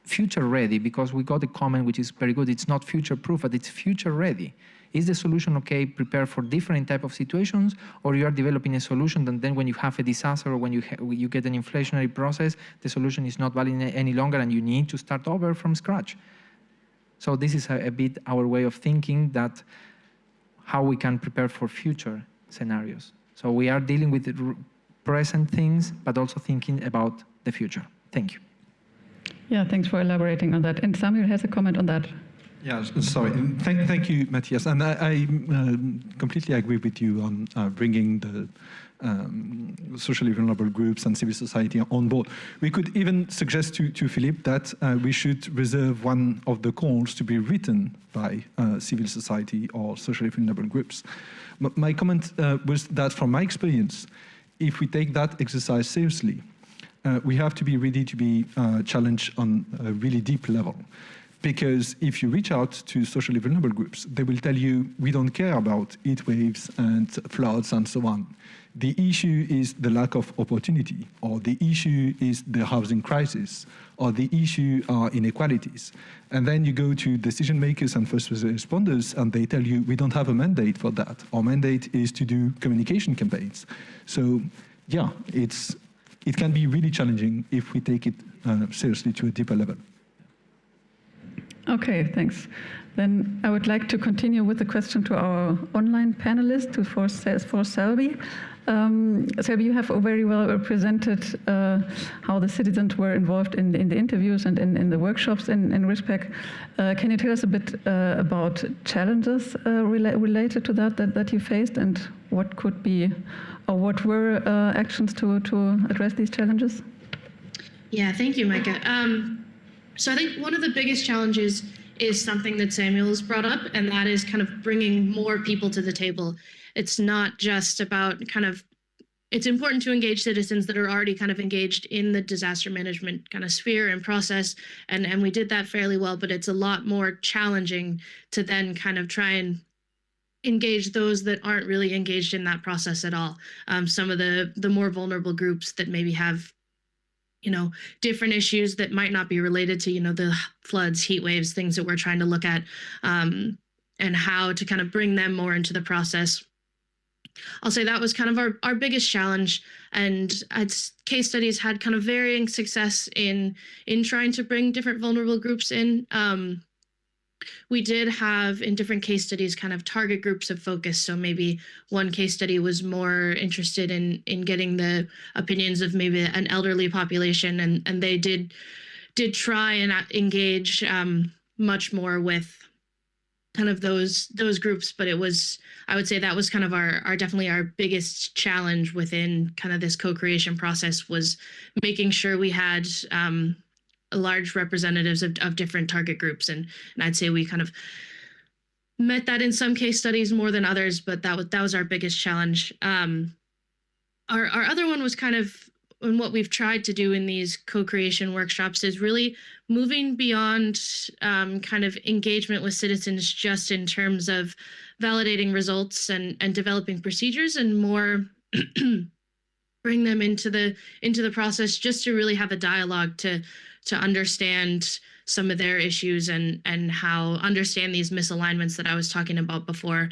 future ready? Because we got a comment which is very good. It's not future proof, but it's future ready. Is the solution okay, prepared for different type of situations, or you are developing a solution and then when you have a disaster or when you get an inflationary process, the solution is not valid any longer and you need to start over from scratch? So this is a bit our way of thinking, that how we can prepare for future scenarios. So we are dealing with the present things, but also thinking about the future. Thank you. Yeah, thanks for elaborating on that. And Samuel has a comment on that. Yeah, sorry. Thank you, Matthias. And I completely agree with you on bringing the socially vulnerable groups and civil society on board. We could even suggest to Philippe that we should reserve one of the calls to be written by civil society or socially vulnerable groups. My comment was that from my experience, if we take that exercise seriously, we have to be ready to be challenged on a really deep level. Because if you reach out to socially vulnerable groups, they will tell you, we don't care about heat waves and floods and so on. The issue is the lack of opportunity, or the issue is the housing crisis, or the issue are inequalities. And then you go to decision makers and first responders, and they tell you, we don't have a mandate for that. Our mandate is to do communication campaigns. So yeah, it can be really challenging if we take it seriously to a deeper level. Okay, thanks. Then I would like to continue with the question to our online panelist, for Selby. Selby, you have very well represented how the citizens were involved in the interviews and in the workshops in RISPEC. Can you tell us a bit about challenges related to that you faced, and what could be, or what were actions to address these challenges? Yeah, thank you, Micah. So I think one of the biggest challenges is something that Samuel's brought up, and that is kind of bringing more people to the table. It's not just about it's important to engage citizens that are already kind of engaged in the disaster management kind of sphere and process, and we did that fairly well, but it's a lot more challenging to then kind of try and engage those that aren't really engaged in that process at all. Some of the more vulnerable groups that maybe have different issues that might not be related to, the floods, heat waves, things that we're trying to look at, and how to kind of bring them more into the process. I'll say that was kind of our biggest challenge, and case studies had kind of varying success in trying to bring different vulnerable groups in. we did have in different case studies kind of target groups of focus. So maybe one case study was more interested in getting the opinions of maybe an elderly population, and they did try and engage much more with kind of those groups, but it was, I would say that was kind of our definitely our biggest challenge within kind of this co-creation process, was making sure we had large representatives of different target groups, and I'd say we kind of met that in some case studies more than others, but that was our biggest challenge. Our other one was kind of, and what we've tried to do in these co-creation workshops is really moving beyond kind of engagement with citizens just in terms of validating results and developing procedures, and more bring them into the process just to really have a dialogue to understand some of their issues and how understand these misalignments that I was talking about before.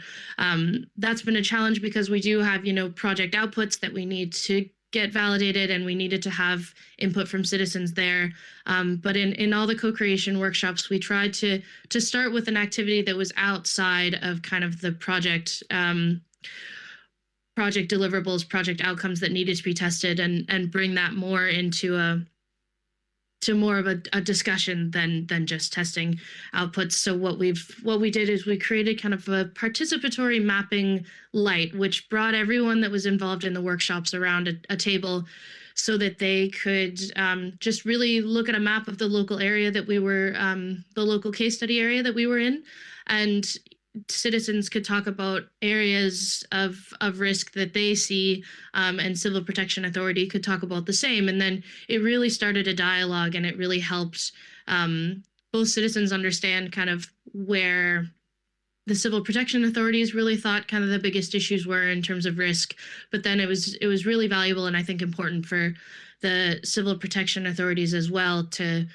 That's been a challenge because we do have, project outputs that we need to get validated, and we needed to have input from citizens there. But in all the co-creation workshops, we tried to start with an activity that was outside of kind of the project deliverables, project outcomes that needed to be tested, and bring that more into more of a discussion than just testing outputs. So what we did is we created kind of a participatory mapping light, which brought everyone that was involved in the workshops around a table, so that they could just really look at a map of the local area that we were, the local case study area that we were in, and citizens could talk about areas of risk that they see, and Civil Protection Authority could talk about the same. And then it really started a dialogue, and it really helped both citizens understand kind of where the Civil Protection Authorities really thought kind of the biggest issues were in terms of risk. But then it was really valuable, and I think important for the Civil Protection Authorities as well to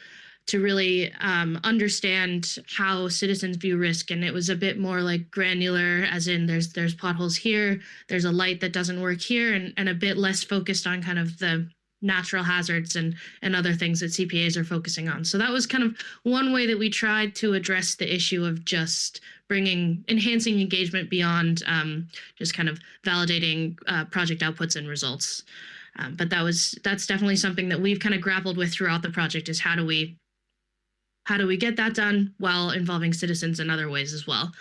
really understand how citizens view risk. And it was a bit more like granular, as in there's potholes here, there's a light that doesn't work here, and a bit less focused on kind of the natural hazards and other things that CPAs are focusing on. So that was kind of one way that we tried to address the issue of just enhancing engagement beyond just kind of validating project outputs and results. But that's definitely something that we've kind of grappled with throughout the project, is how do we get that done while involving citizens in other ways as well.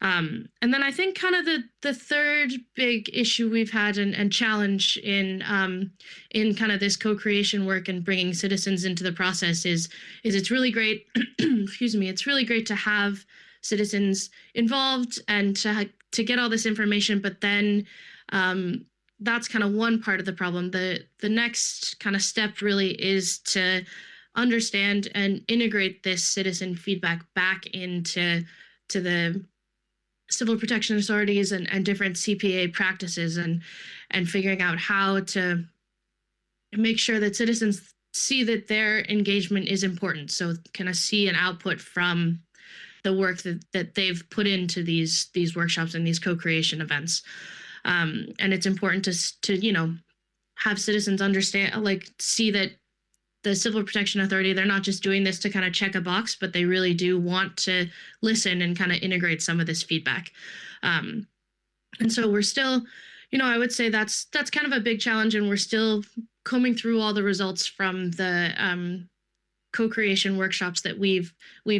And then I think kind of the third big issue we've had and challenge in kind of this co-creation work and bringing citizens into the process is it's really great, excuse me, it's really great to have citizens involved and to get all this information, but then that's kind of one part of the problem. The next kind of step really is to understand and integrate this citizen feedback back into the Civil Protection Authorities and different CPA practices, and figuring out how to make sure that citizens see that their engagement is important. So kind of see an output from the work that they've put into these workshops and these co-creation events. And it's important to have citizens understand, see that the Civil Protection Authority, they're not just doing this to kind of check a box, but they really do want to listen and kind of integrate some of this feedback. And so we're still, I would say that's kind of a big challenge, and we're still combing through all the results from the co-creation workshops that we've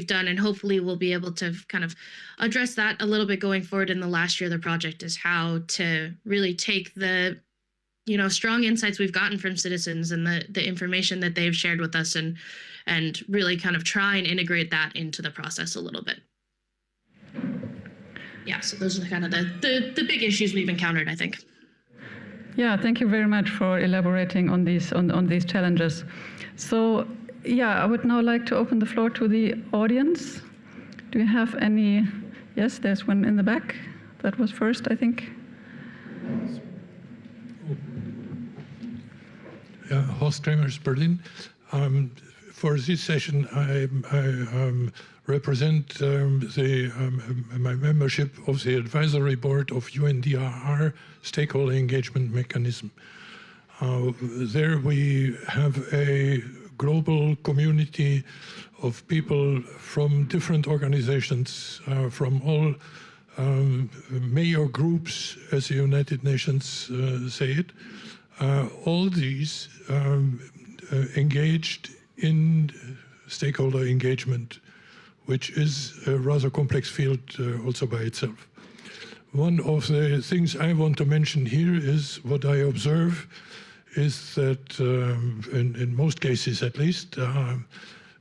done, and hopefully we'll be able to kind of address that a little bit going forward in the last year of the project, is how to really take the strong insights we've gotten from citizens and the information that they've shared with us, and really kind of try and integrate that into the process a little bit. Yeah, so those are kind of the big issues we've encountered, I think. Yeah, thank you very much for elaborating on these challenges. So yeah, I would now like to open the floor to the audience. Do you have any? Yes, there's one in the back. That was first, I think. Horst Kremers, Berlin. For this session, I represent my membership of the advisory board of UNDRR Stakeholder Engagement Mechanism. There we have a global community of people from different organizations, from all major groups, as the United Nations say it. All these engaged in stakeholder engagement, which is a rather complex field also by itself. One of the things I want to mention here is what I observe is that, in most cases at least,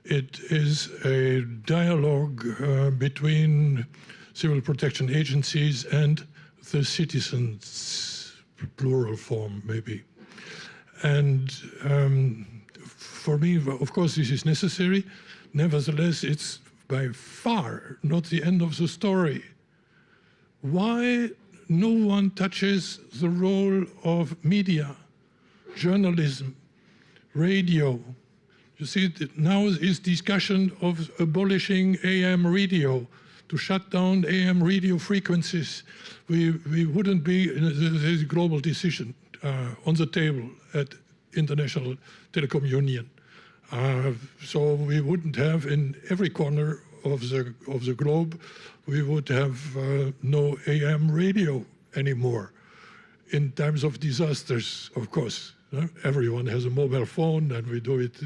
it is a dialogue between civil protection agencies and the citizens, plural form maybe. And for me, of course, this is necessary. Nevertheless, it's by far not the end of the story. Why no one touches the role of media, journalism, radio? You see, now is discussion of abolishing AM radio, to shut down AM radio frequencies. We wouldn't be, there's a global decision on the table at International Telecom Union. So we wouldn't have in every corner of the globe, we would have no AM radio anymore. In times of disasters, of course, everyone has a mobile phone, and we do it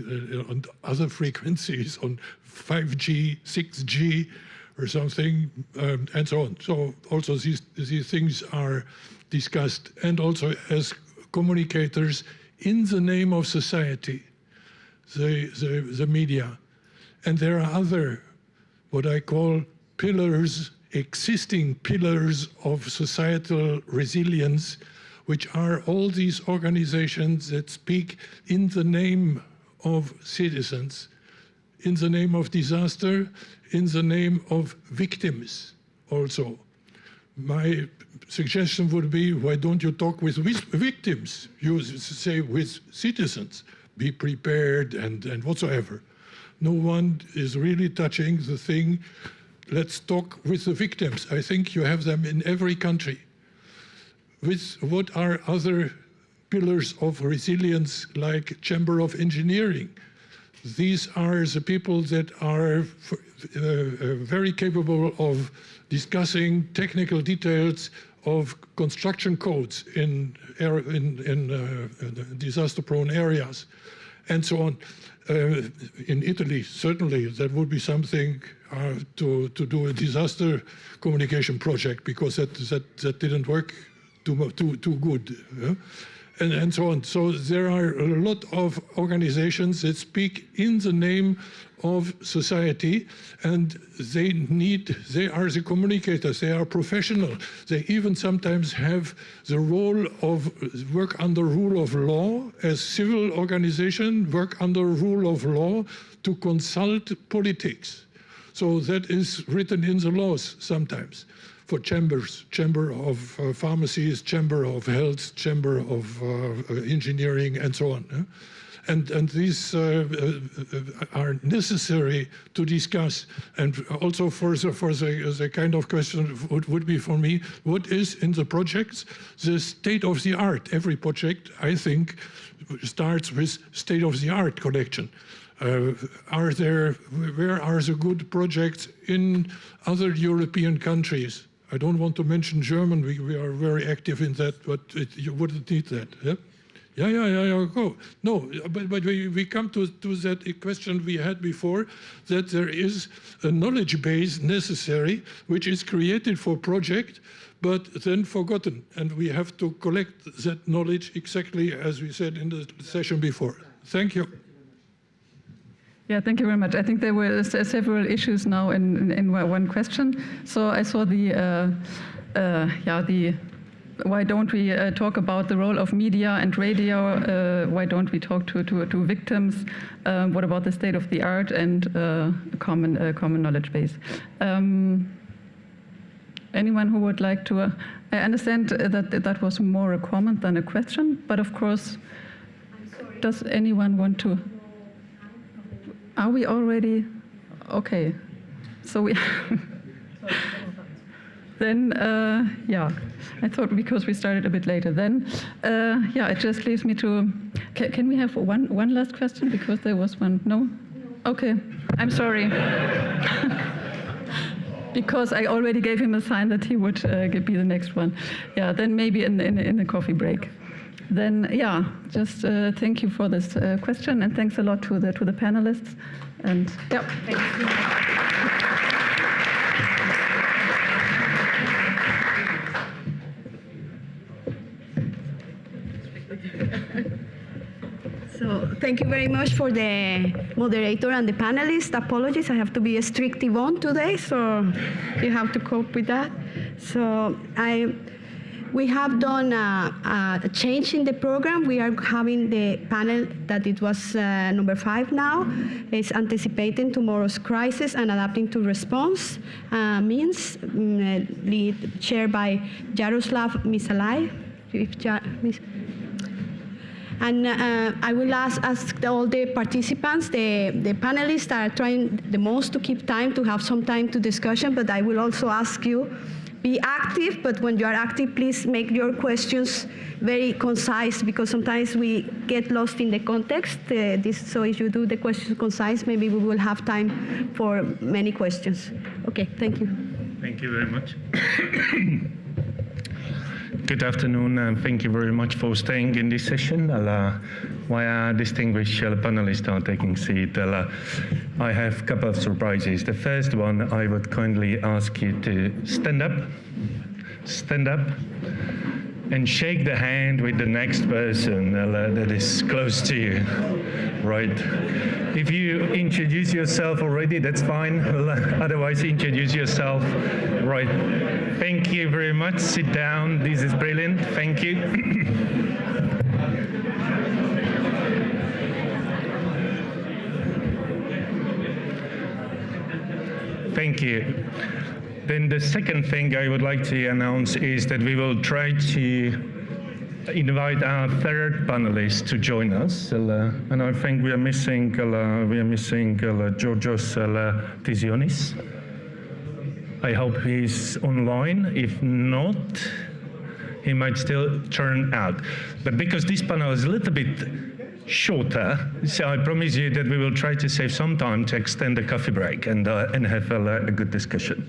on other frequencies, on 5G, 6G, or something, and so on. So also these things are discussed, and also as communicators in the name of society, the media. And there are other, what I call pillars, existing pillars of societal resilience, which are all these organizations that speak in the name of citizens, in the name of disaster, in the name of victims also. My suggestion would be, why don't you talk with victims? You say with citizens, be prepared and whatsoever. No one is really touching the thing. Let's talk with the victims. I think you have them in every country. With what are other pillars of resilience, like Chamber of Engineering? These are the people that are very capable of discussing technical details of construction codes in disaster-prone areas, and so on. In Italy, certainly, that would be something to do a disaster communication project, because that didn't work too good. And so on. So there are a lot of organizations that speak in the name of society, and they are the communicators, they are professional. They even sometimes have the role of work under rule of law, as civil organization work under rule of law to consult politics. So that is written in the laws sometimes. For chambers, chamber of pharmacies, chamber of health, chamber of engineering, and so on. And these are necessary to discuss. And also for the kind of question would be for me, what is in the projects the state of the art? Every project, I think, starts with state of the art collection. Where are the good projects in other European countries? I don't want to mention German, we are very active in that, but you wouldn't need that. Yeah, go. No, but we come to that question we had before, that there is a knowledge base necessary, which is created for project, but then forgotten. And we have to collect that knowledge exactly as we said in the session before. Thank you. Yeah, thank you very much. I think there were several issues now in one question. So I saw the why don't we talk about the role of media and radio? Why don't we talk to victims? What about the state of the art and common knowledge base? Anyone who would like to? I understand that was more a comment than a question, but of course, does anyone want to? Are we already? Okay. So we then, yeah, I thought because we started a bit later. Then, yeah, it just leaves me to, can we have one last question? Because there was one, no? Okay, I'm sorry. Because I already gave him a sign that he would be the next one. Yeah, then maybe in a coffee break. Then, yeah, just thank you for this question, and thanks a lot to the panelists. And yeah. So thank you very much for the moderator and the panelists. Apologies, I have to be strictly on today, so you have to cope with that. So we have done a change in the program. We are having the panel that it was number 5 now. It's anticipating tomorrow's crisis and adapting to response means chaired by Jaroslav Misalai. And I will ask all the participants, the panelists are trying the most to keep time, to have some time to discussion, but I will also ask you, be active, but when you are active, please make your questions very concise, because sometimes we get lost in the context. So if you do the questions concise, maybe we will have time for many questions. Okay, thank you. Thank you very much. Good afternoon, and thank you very much for staying in this session. While our distinguished panelists are taking seat, I have a couple of surprises. The first one, I would kindly ask you to stand up, and shake the hand with the next person that is close to you, right? If you introduce yourself already, that's fine. Otherwise, introduce yourself, right? Thank you very much. Sit down. This is brilliant. Thank you. Thank you. Then the second thing I would like to announce is that we will try to invite our third panelist to join us, and I think we are missing Georgios Tisionis. I hope he's online. If not, he might still turn out. But because this panel is a little bit shorter, so I promise you that we will try to save some time to extend the coffee break and have a good discussion.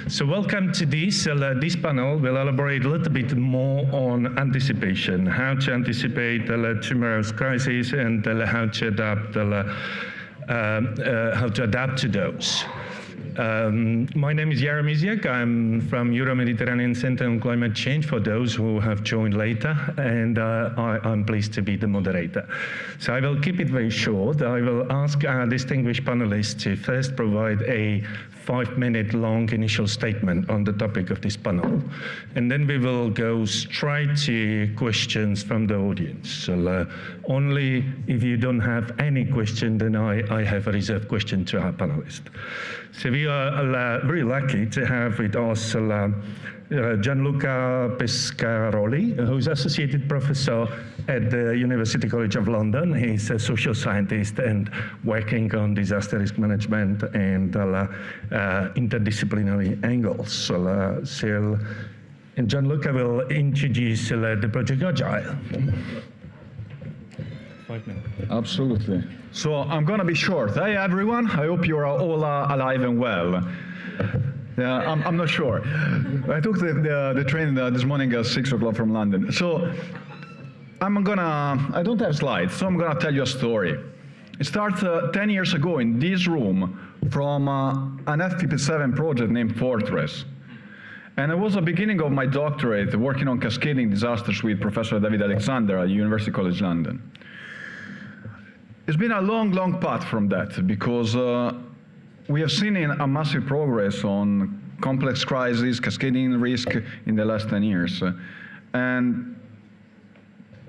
So welcome to this. This panel will elaborate a little bit more on anticipation, how to anticipate tomorrow's crisis, and how to adapt to those. My name is Jaromír Ziak. I'm from Euro-Mediterranean Center on Climate Change, for those who have joined later, and I'm pleased to be the moderator. So I will keep it very short. I will ask our distinguished panelists to first provide a 5-minute long initial statement on the topic of this panel, and then we will go straight to questions from the audience. So only if you don't have any question, then I have a reserved question to our panelists. So we are very lucky to have with us Gianluca Pescaroli, who's associated professor at the University College of London. He's a social scientist and working on disaster risk management and interdisciplinary angles. And Gianluca will introduce the project Agile. 5 minutes. Absolutely. So I'm going to be short. Hey, everyone. I hope you are all alive and well. I'm not sure. I took the train this morning at 6 o'clock from London. So I don't have slides, so I'm going to tell you a story. It starts 10 years ago in this room from an FP7 project named Fortress. And it was the beginning of my doctorate working on cascading disasters with Professor David Alexander at University College London. It's been a long, long path from that, because we have seen a massive progress on complex crises, cascading risk in the last 10 years. And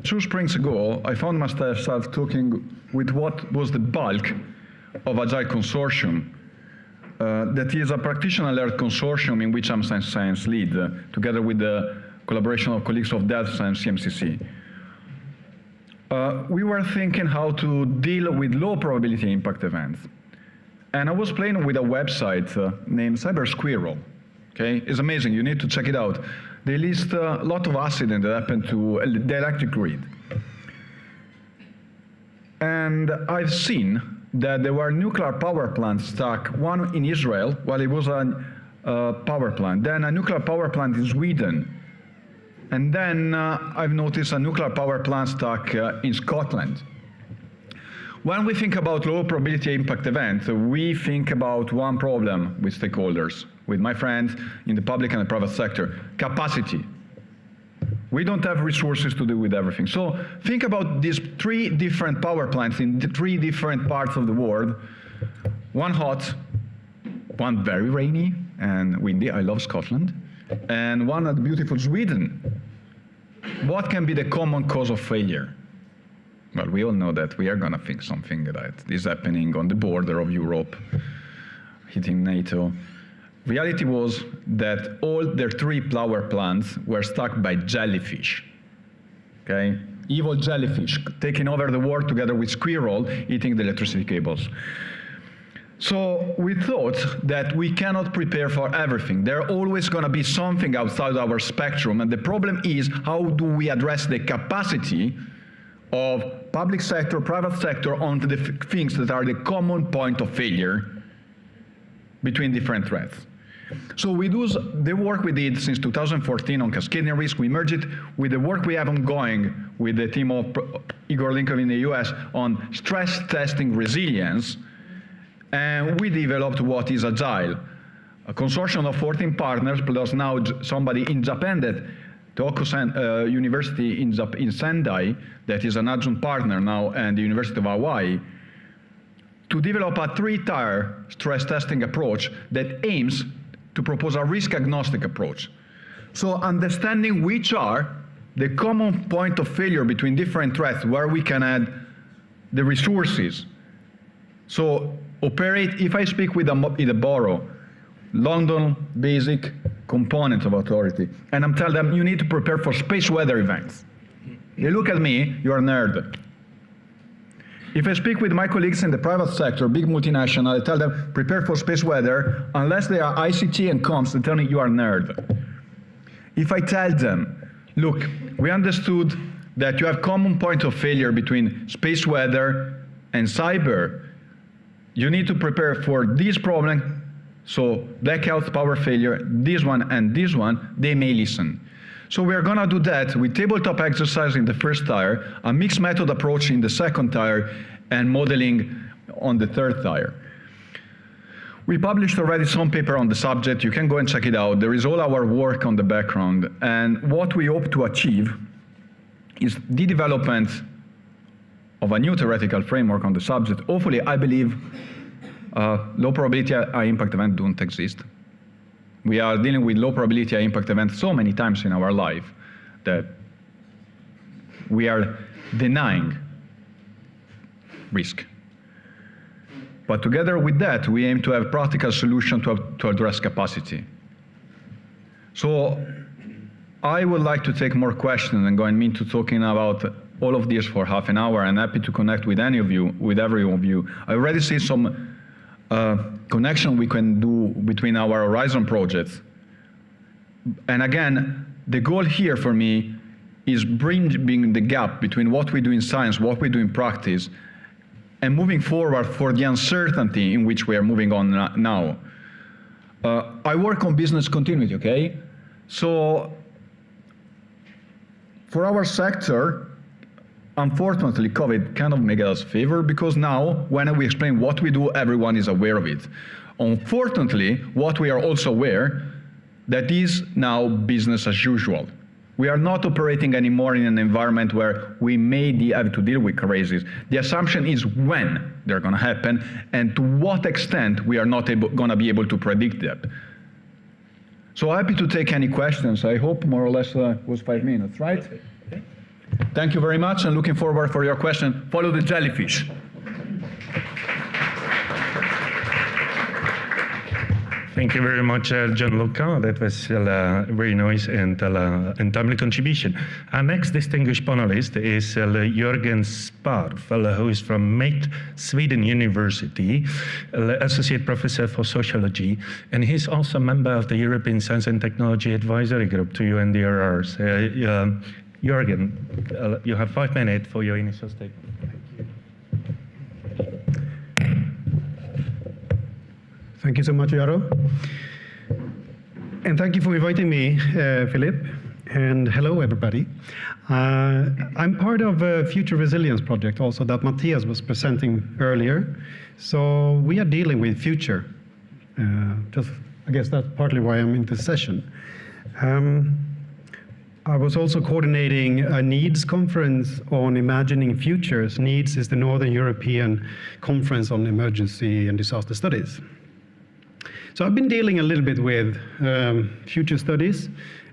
2 springs ago, I found myself talking with what was the bulk of Agile Consortium. That is a practitioner-led consortium in which I'm Science lead, together with the collaboration of colleagues of DELFS and CMCC. We were thinking how to deal with low probability impact events. And I was playing with a website named Cyber Squirrel. Okay, it's amazing, you need to check it out. They list a lot of accidents that happen to the electric grid. And I've seen that there were nuclear power plants stuck, one in Israel, well, it was a power plant, then a nuclear power plant in Sweden, and then I've noticed a nuclear power plant stuck in Scotland. When we think about low probability impact events, we think about one problem with stakeholders, with my friends in the public and the private sector: capacity. We don't have resources to do with everything. So think about these 3 different power plants in 3 different parts of the world. One hot, one very rainy and windy, I love Scotland, and one at beautiful Sweden. What can be the common cause of failure? Well, we all know that we are going to think something that is happening on the border of Europe, hitting NATO. Reality was that all their 3 power plants were stuck by jellyfish, okay? Evil jellyfish taking over the world together with squirrel eating the electricity cables. So we thought that we cannot prepare for everything. There are always going to be something outside our spectrum, and the problem is, how do we address the capacity of public sector, private sector on the things that are the common point of failure between different threats. So we do the work we did since 2014 on cascading risk. We merged it with the work we have ongoing with the team of Igor Linkov in the US on stress testing resilience, and we developed what is Agile, a consortium of 14 partners, plus now somebody in Japan, that Tohoku University in Sendai, that is an adjunct partner now, and the University of Hawaii, to develop a 3-tier stress testing approach that aims to propose a risk-agnostic approach. So understanding which are the common point of failure between different threats, where we can add the resources. So operate, if I speak with a borough, London basic component of authority, and I'm telling them, you need to prepare for space weather events. They look at me, you're a nerd. If I speak with my colleagues in the private sector, big multinational, I tell them, prepare for space weather, unless they are ICT and comms, they tell me you are a nerd. If I tell them, look, we understood that you have common point of failure between space weather and cyber, you need to prepare for this problem, so blackout, power failure, this one and this one, they may listen. So we are going to do that with tabletop exercise in the first tier, a mixed method approach in the second tier, and modeling on the third tier. We published already some paper on the subject. You can go and check it out. There is all our work on the background. And what we hope to achieve is the development of a new theoretical framework on the subject. Hopefully, I believe low probability high impact events don't exist. We are dealing with low probability high impact events so many times in our life that we are denying risk. But together with that, we aim to have practical solutions to address capacity. So I would like to take more questions and go into talking about all of this for half an hour. I'm happy to connect with any of you, with every one of you. I already see some connection we can do between our Horizon projects. And again, the goal here for me is bridging the gap between what we do in science, what we do in practice, and moving forward for the uncertainty in which we are moving on now. I work on business continuity, okay? So for our sector, unfortunately, COVID kind of made us a favor, because now when we explain what we do, everyone is aware of it. Unfortunately, what we are also aware, that is now business as usual. We are not operating anymore in an environment where we may have to deal with crises. The assumption is when they're going to happen, and to what extent we are not going to be able to predict that. So happy to take any questions. I hope more or less was 5 minutes, right? Okay. Thank you very much, and looking forward for your question. Follow the jellyfish. Thank you very much, Gianluca. That was very nice and timely contribution. Our next distinguished panelist is Jörgen Sparv, who is from Mate Sweden University, Associate Professor for Sociology, and he's also a member of the European Science and Technology Advisory Group to UNDRRs. Jörgen, you have 5 minutes for your initial statement. Thank you so much, Jaro. And thank you for inviting me, Philip. And hello, everybody. I'm part of a Future Resilience project also that Matthias was presenting earlier. So we are dealing with future. I guess that's partly why I'm in this session. I was also coordinating a NEEDS conference on imagining futures. NEEDS is the Northern European Conference on Emergency and Disaster Studies. So I've been dealing a little bit with future studies,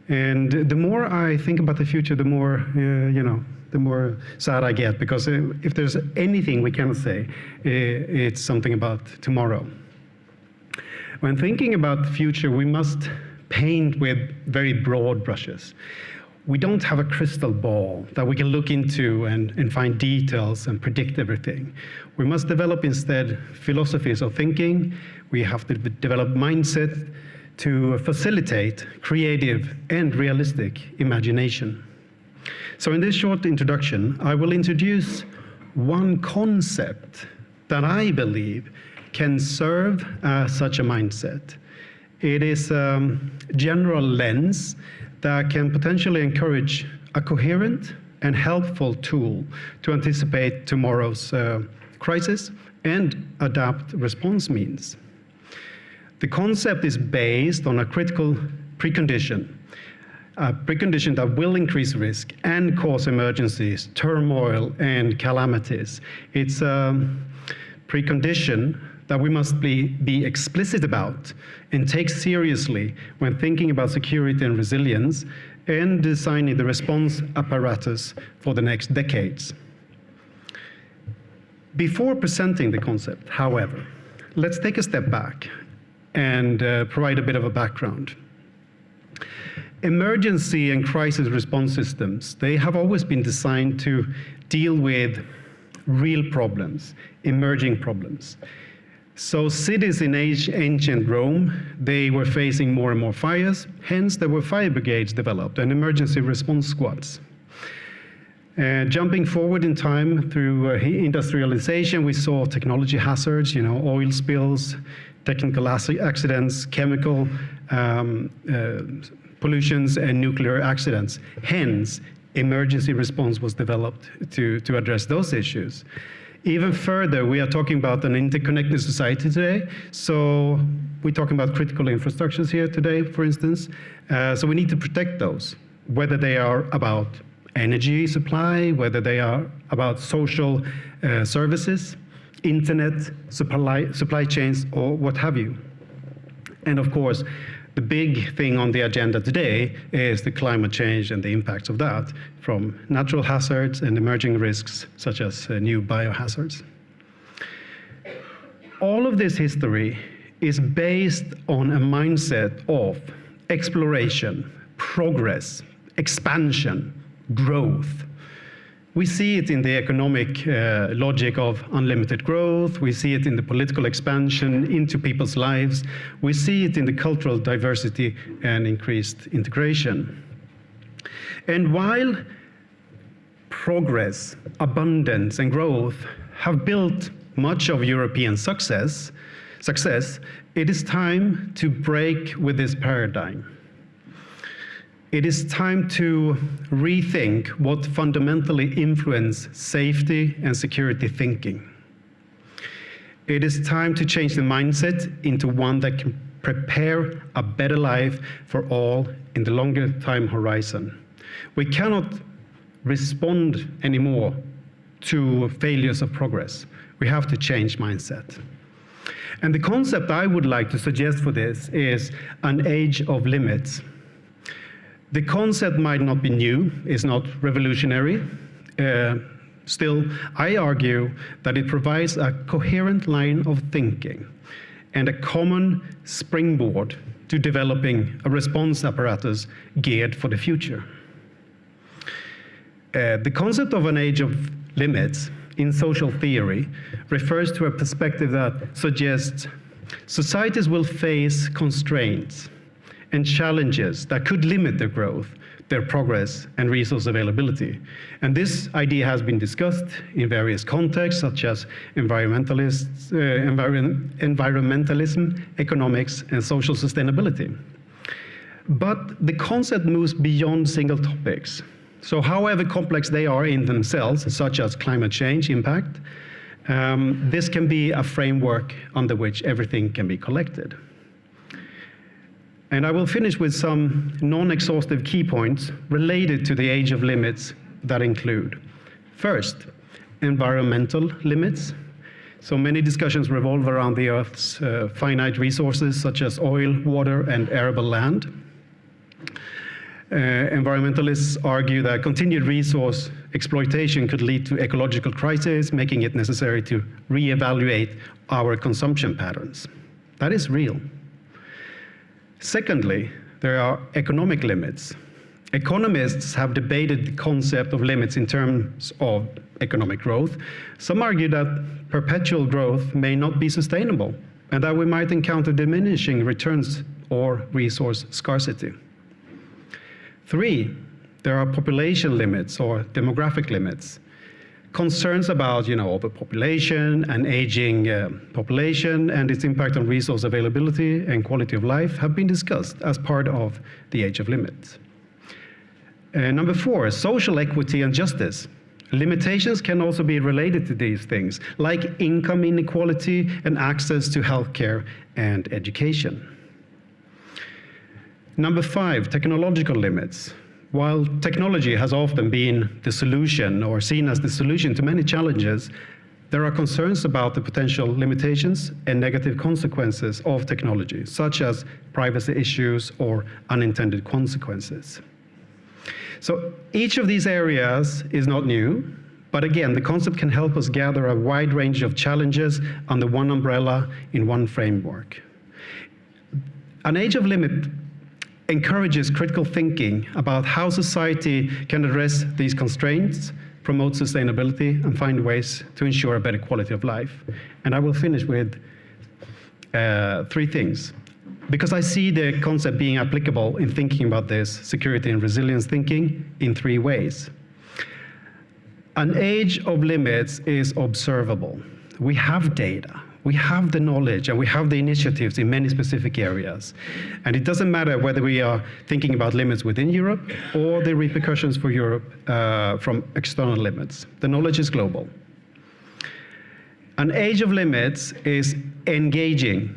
and the more I think about the future, the more the more sad I get, because if there's anything we can say, it's something about tomorrow. When thinking about the future, we must paint with very broad brushes. We don't have a crystal ball that we can look into and find details and predict everything. We must develop instead philosophies of thinking. We have to develop mindset to facilitate creative and realistic imagination. So in this short introduction, I will introduce one concept that I believe can serve as such a mindset. It is a general lens that can potentially encourage a coherent and helpful tool to anticipate tomorrow's crisis and adapt response means. The concept is based on a critical precondition, a precondition that will increase risk and cause emergencies, turmoil, and calamities. It's a precondition that we must be explicit about and take seriously when thinking about security and resilience and designing the response apparatus for the next decades. Before presenting the concept, however, let's take a step back and provide a bit of a background. Emergency and crisis response systems, they have always been designed to deal with real problems, emerging problems. So cities in ancient Rome, they were facing more and more fires, hence there were fire brigades developed and emergency response squads. Jumping forward in time through industrialization, we saw technology hazards, oil spills, technical accidents, chemical pollutions, and nuclear accidents. Hence, emergency response was developed to address those issues. Even further, we are talking about an interconnected society today. So we're talking about critical infrastructures here today, for instance. So we need to protect those, whether they are about energy supply, whether they are about social services, internet, supply chains, or what have you. And of course, the big thing on the agenda today is the climate change and the impacts of that from natural hazards and emerging risks such as new biohazards. All of this history is based on a mindset of exploration, progress, expansion, growth. We see it in the economic logic of unlimited growth. We see it in the political expansion into people's lives. We see it in the cultural diversity and increased integration. And while progress, abundance, and growth have built much of European success, it is time to break with this paradigm. It is time to rethink what fundamentally influences safety and security thinking. It is time to change the mindset into one that can prepare a better life for all in the longer time horizon. We cannot respond anymore to failures of progress. We have to change mindset. And the concept I would like to suggest for this is an age of limits. The concept might not be new, it's not revolutionary. Still, I argue that it provides a coherent line of thinking and a common springboard to developing a response apparatus geared for the future. The concept of an age of limits in social theory refers to a perspective that suggests societies will face constraints and challenges that could limit their growth, their progress, and resource availability. And this idea has been discussed in various contexts, such as environmentalism, economics, and social sustainability. But the concept moves beyond single topics. So however complex they are in themselves, such as climate change impact, this can be a framework under which everything can be collected. And I will finish with some non-exhaustive key points related to the age of limits that include: first, environmental limits. So many discussions revolve around the Earth's finite resources, such as oil, water, and arable land. Environmentalists argue that continued resource exploitation could lead to ecological crisis, making it necessary to reevaluate our consumption patterns. That is real. Secondly, there are economic limits. Economists have debated the concept of limits in terms of economic growth. Some argue that perpetual growth may not be sustainable, and that we might encounter diminishing returns or resource scarcity. 3, there are population limits or demographic limits. Concerns about overpopulation and aging population and its impact on resource availability and quality of life have been discussed as part of the age of limits. Number 4, social equity and justice. Limitations can also be related to these things, like income inequality and access to healthcare and education. Number 5, technological limits. While technology has often been the solution or seen as the solution to many challenges, there are concerns about the potential limitations and negative consequences of technology, such as privacy issues or unintended consequences. So each of these areas is not new, but again, the concept can help us gather a wide range of challenges under one umbrella in one framework. An age of limit encourages critical thinking about how society can address these constraints, promote sustainability, and find ways to ensure a better quality of life. And I will finish with 3 things. Because I see the concept being applicable in thinking about this security and resilience thinking in 3 ways. An age of limits is observable. We have data. We have the knowledge and we have the initiatives in many specific areas. And it doesn't matter whether we are thinking about limits within Europe or the repercussions for Europe from external limits. The knowledge is global. An age of limits is engaging.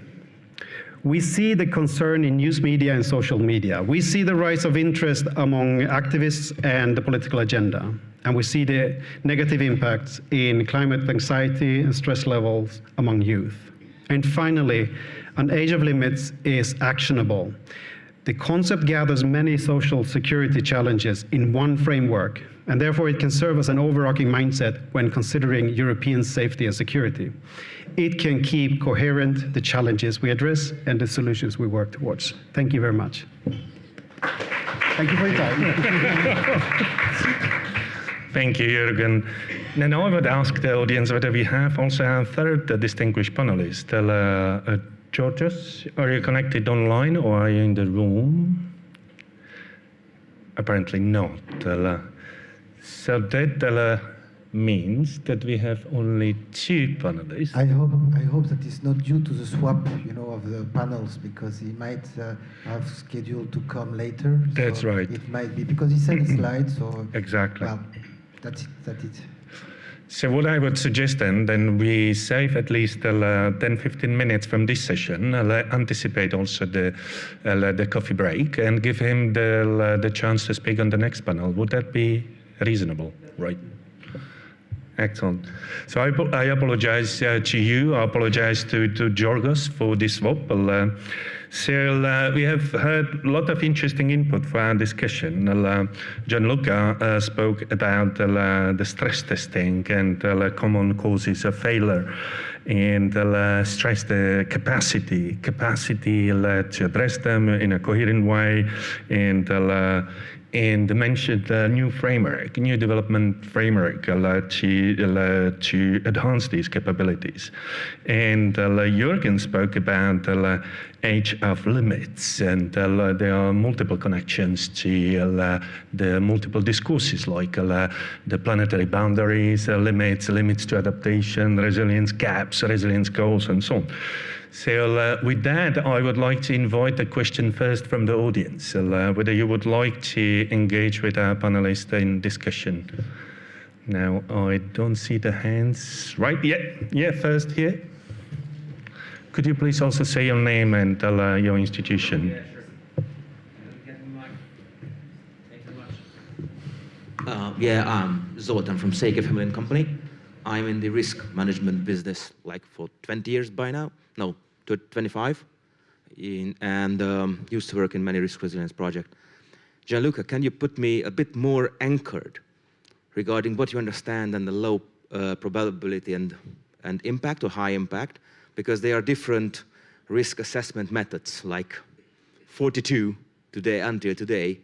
We see the concern in news media and social media. We see the rise of interest among activists and the political agenda. And we see the negative impacts in climate anxiety and stress levels among youth. And finally, an age of limits is actionable. The concept gathers many social security challenges in one framework, and therefore it can serve as an overarching mindset when considering European safety and security. It can keep coherent the challenges we address and the solutions we work towards. Thank you very much. Thank you for your time. Thank you, Jürgen. And now I would ask the audience whether we have also a third distinguished panelist. Georgios, are you connected online or are you in the room? Apparently not. So that means that we have only 2 panelists. I hope that it's not due to the swap, of the panels, because he might have scheduled to come later. That's right. It might be because he sent a slide. So exactly. Well, that's it. So what I would suggest then we save at least 10-15 minutes from this session, anticipate also the coffee break, and give him the chance to speak on the next panel. Would that be reasonable? Right. Excellent. So I apologize to you. I apologize to Georgios for this swap. So we have heard a lot of interesting input for our discussion. Gianluca spoke about the stress testing and common causes of failure, and stressed the capacity to address them in a coherent way, and mentioned the new development framework to enhance these capabilities. And Jürgen spoke about age of limits, and there are multiple connections to the multiple discourses, like the planetary boundaries, limits to adaptation, resilience gaps, resilience goals, and so on. So with that, I would like to invite a question first from the audience, whether you would like to engage with our panelists in discussion. Now, I don't see the hands. Right, yeah, first here. Could you please also say your name and your institution? Yeah, sure. Thank you very much. I'm Zoltan from Seike Family and Company. I'm in the risk management business like for 20 years by now. No, 25. And used to work in many risk resilience projects. Gianluca, can you put me a bit more anchored regarding what you understand and the low probability and impact or high impact? Because there are different risk assessment methods, like 42 today until today.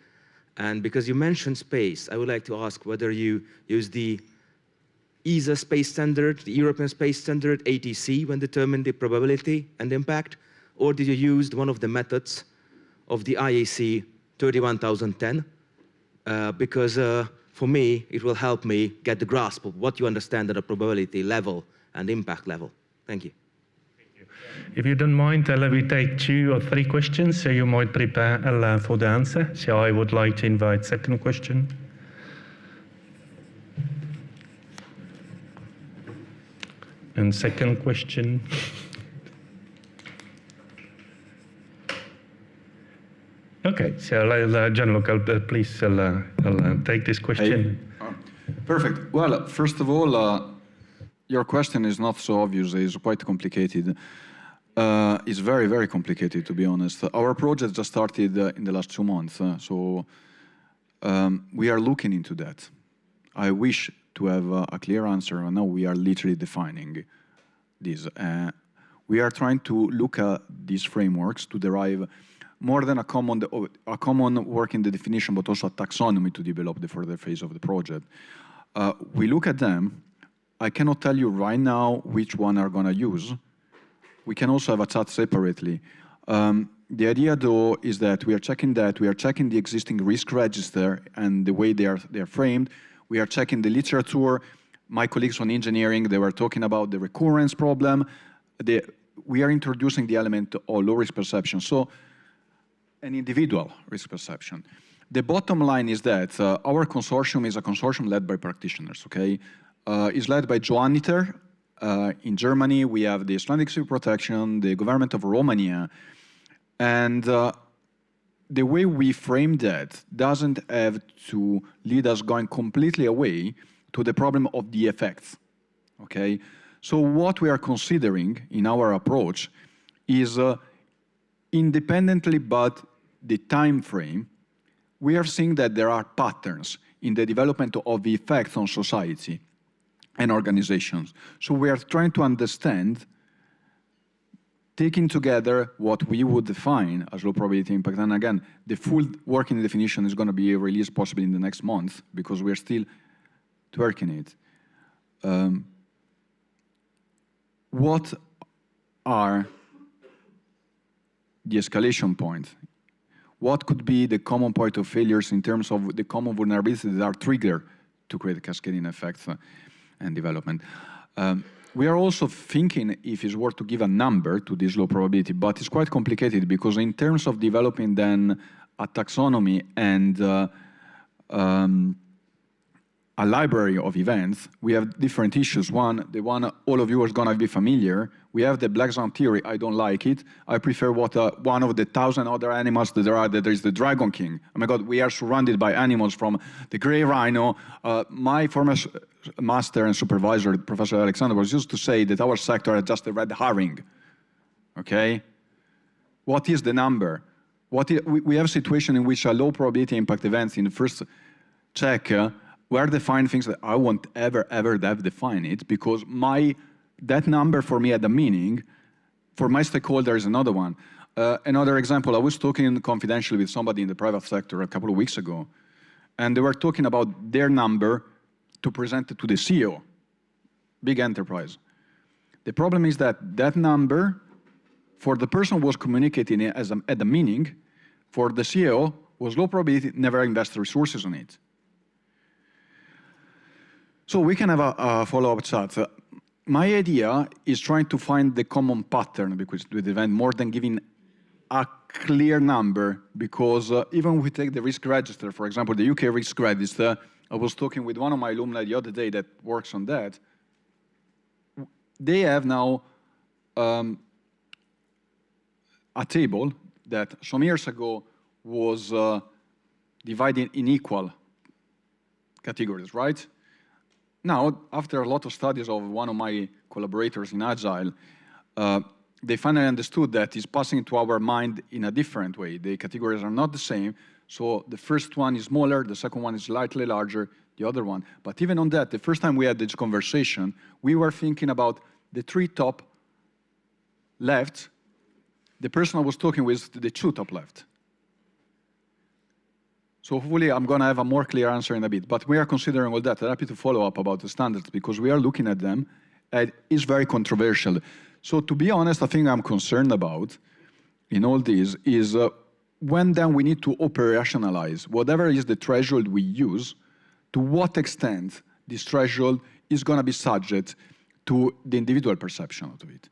And because you mentioned space, I would like to ask whether you use the ESA space standard, the European space standard, ATC, when determining the probability and impact, or did you use one of the methods of the IAC 31010? Because for me, it will help me get the grasp of what you understand at a probability level and impact level. Thank you. If you don't mind, we take 2 or 3 questions, so you might prepare for the answer. So I would like to invite second question. And second question. Okay, so Gianluca, please I'll take this question. Perfect. Well, first of all, your question is not so obvious. It's quite complicated. It's very, very complicated, to be honest. Our project just started in the last 2 months, so we are looking into that. I wish to have a clear answer. Now we are literally defining this. We are trying to look at these frameworks to derive more than a common working definition, but also a taxonomy to develop the further phase of the project. We look at them. I cannot tell you right now which one are going to use. We can also have a chat separately. The idea, though, is that we are checking the existing risk register and the way they are framed. We are checking the literature. My colleagues on engineering, they were talking about the recurrence problem. We are introducing the element of low risk perception, so an individual risk perception. The bottom line is that our consortium is a consortium led by practitioners, okay? It's led by Johanniter. In Germany, we have the Icelandic Civil Protection, the government of Romania, and the way we frame that doesn't have to lead us going completely away to the problem of the effects, okay? So what we are considering in our approach is independently but the time frame, we are seeing that there are patterns in the development of the effects on society and organizations. So we are trying to understand, taking together what we would define as low probability impact. And again, the full working definition is going to be released possibly in the next month because we're still working it. What are the escalation points? What could be the common point of failures in terms of the common vulnerabilities that are triggered to create cascading effects and development? We are also thinking if it's worth to give a number to this low probability, but it's quite complicated because in terms of developing then a taxonomy and a library of events, we have different issues. One, the one all of you are going to be familiar, we have the black zone theory. I don't like it. I prefer what one of the 1,000 other animals that there are, that there is the Dragon King. Oh my God, we are surrounded by animals from the gray rhino. My former master and supervisor, Professor Alexander, was used to say that our sector is just a red herring, okay? What is the number? We have a situation in which a low probability impact events in the first check were defined things that I won't ever have defined it because that number for me had a meaning. For my stakeholder is another one. Another example, I was talking confidentially with somebody in the private sector a couple of weeks ago, and they were talking about their number to present it to the CEO, big enterprise. The problem is that that number for the person who was communicating it at the meeting, for the CEO, was low probability, never invest resources on it. So we can have a follow-up chat. My idea is trying to find the common pattern because with the event more than giving a clear number, because even if we take the risk register, for example, the UK risk register, I was talking with one of my alumni the other day that works on that. They have now a table that some years ago was divided in equal categories, right? Now, after a lot of studies of one of my collaborators in Agile, they finally understood that it's passing to our mind in a different way. The categories are not the same. So the first one is smaller, the second one is slightly larger, the other one. But even on that, the first time we had this conversation, we were thinking about the three top left. The person I was talking with, the two top left. So hopefully I'm going to have a more clear answer in a bit. But we are considering all that. I'm happy to follow up about the standards because we are looking at them and it's very controversial. So to be honest, I think I'm concerned about in all this is when then we need to operationalize whatever is the threshold we use, to what extent this threshold is going to be subject to the individual perception of it.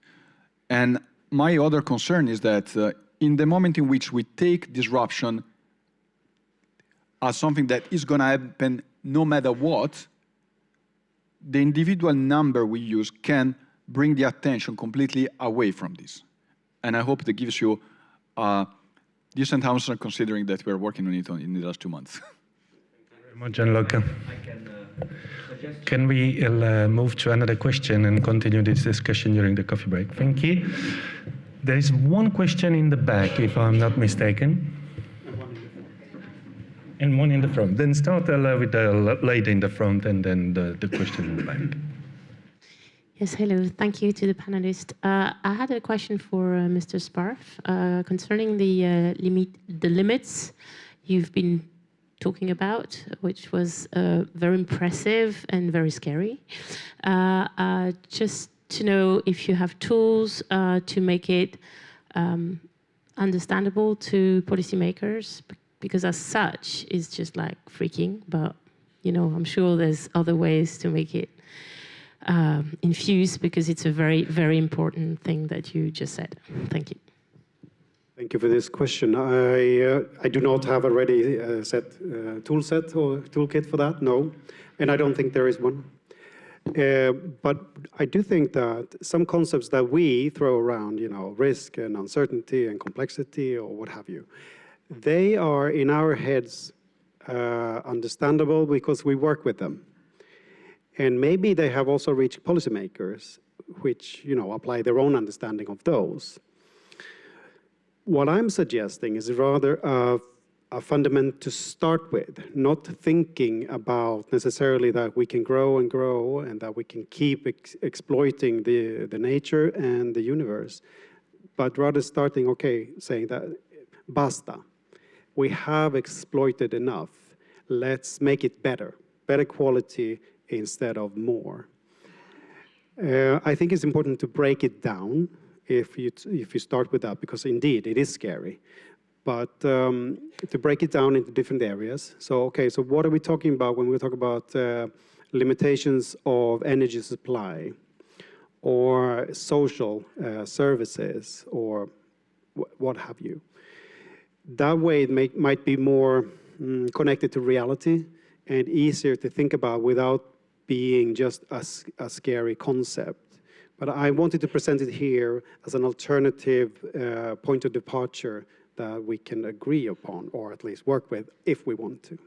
And my other concern is that in the moment in which we take disruption as something that is going to happen no matter what, the individual number we use can bring the attention completely away from this. And I hope that gives you a decent answer considering that we're working on it in the last 2 months. Thank you very much, Gianluca. Can we move to another question and continue this discussion during the coffee break? Thank you. There is one question in the back, if I'm not mistaken. And one in the front. Then start with the lady in the front and then the question in the back. Yes, hello. Thank you to the panelists. I had a question for Mr. Sparf concerning the limits you've been talking about, which was very impressive and very scary. Just to know if you have tools to make it understandable to policymakers, because as such, it's just like freaking, but you know, I'm sure there's other ways to make it infused, because it's a very, very important thing that you just said. Thank you. Thank you for this question. I do not have a ready tool set or toolkit for that, no. And I don't think there is one. But I do think that some concepts that we throw around, you know, risk and uncertainty and complexity or what have you, they are in our heads understandable because we work with them. And maybe they have also reached policymakers, which, you know, apply their own understanding of those. What I'm suggesting is rather a fundament to start with, not thinking about necessarily that we can grow and grow and that we can keep exploiting the nature and the universe, but rather starting, okay, saying that basta. We have exploited enough. Let's make it better quality instead of more. I think it's important to break it down if you start with that, because indeed it is scary. But to break it down into different areas. So, okay, so what are we talking about when we talk about limitations of energy supply or social services or what have you? That way it might be more connected to reality and easier to think about without being just a scary concept. But I wanted to present it here as an alternative point of departure that we can agree upon, or at least work with, if we want to.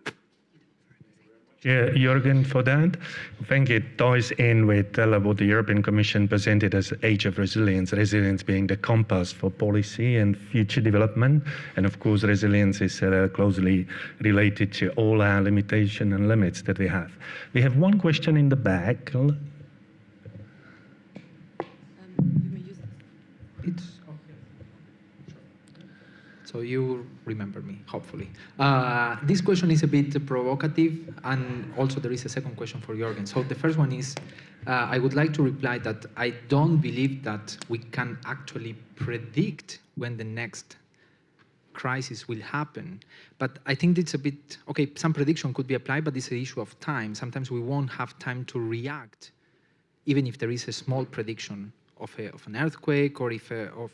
Yeah, Jürgen, for that. I think it ties in with what the European Commission presented as Age of Resilience, resilience being the compass for policy and future development. And of course, resilience is closely related to all our limitations and limits that we have. We have one question in the back. So you remember me, hopefully. This question is a bit provocative, and also there is a second question for Jürgen. So the first one is, I would like to reply that I don't believe that we can actually predict when the next crisis will happen. But I think it's a bit, okay, some prediction could be applied, but it's an issue of time. Sometimes we won't have time to react, even if there is a small prediction of an earthquake, or if of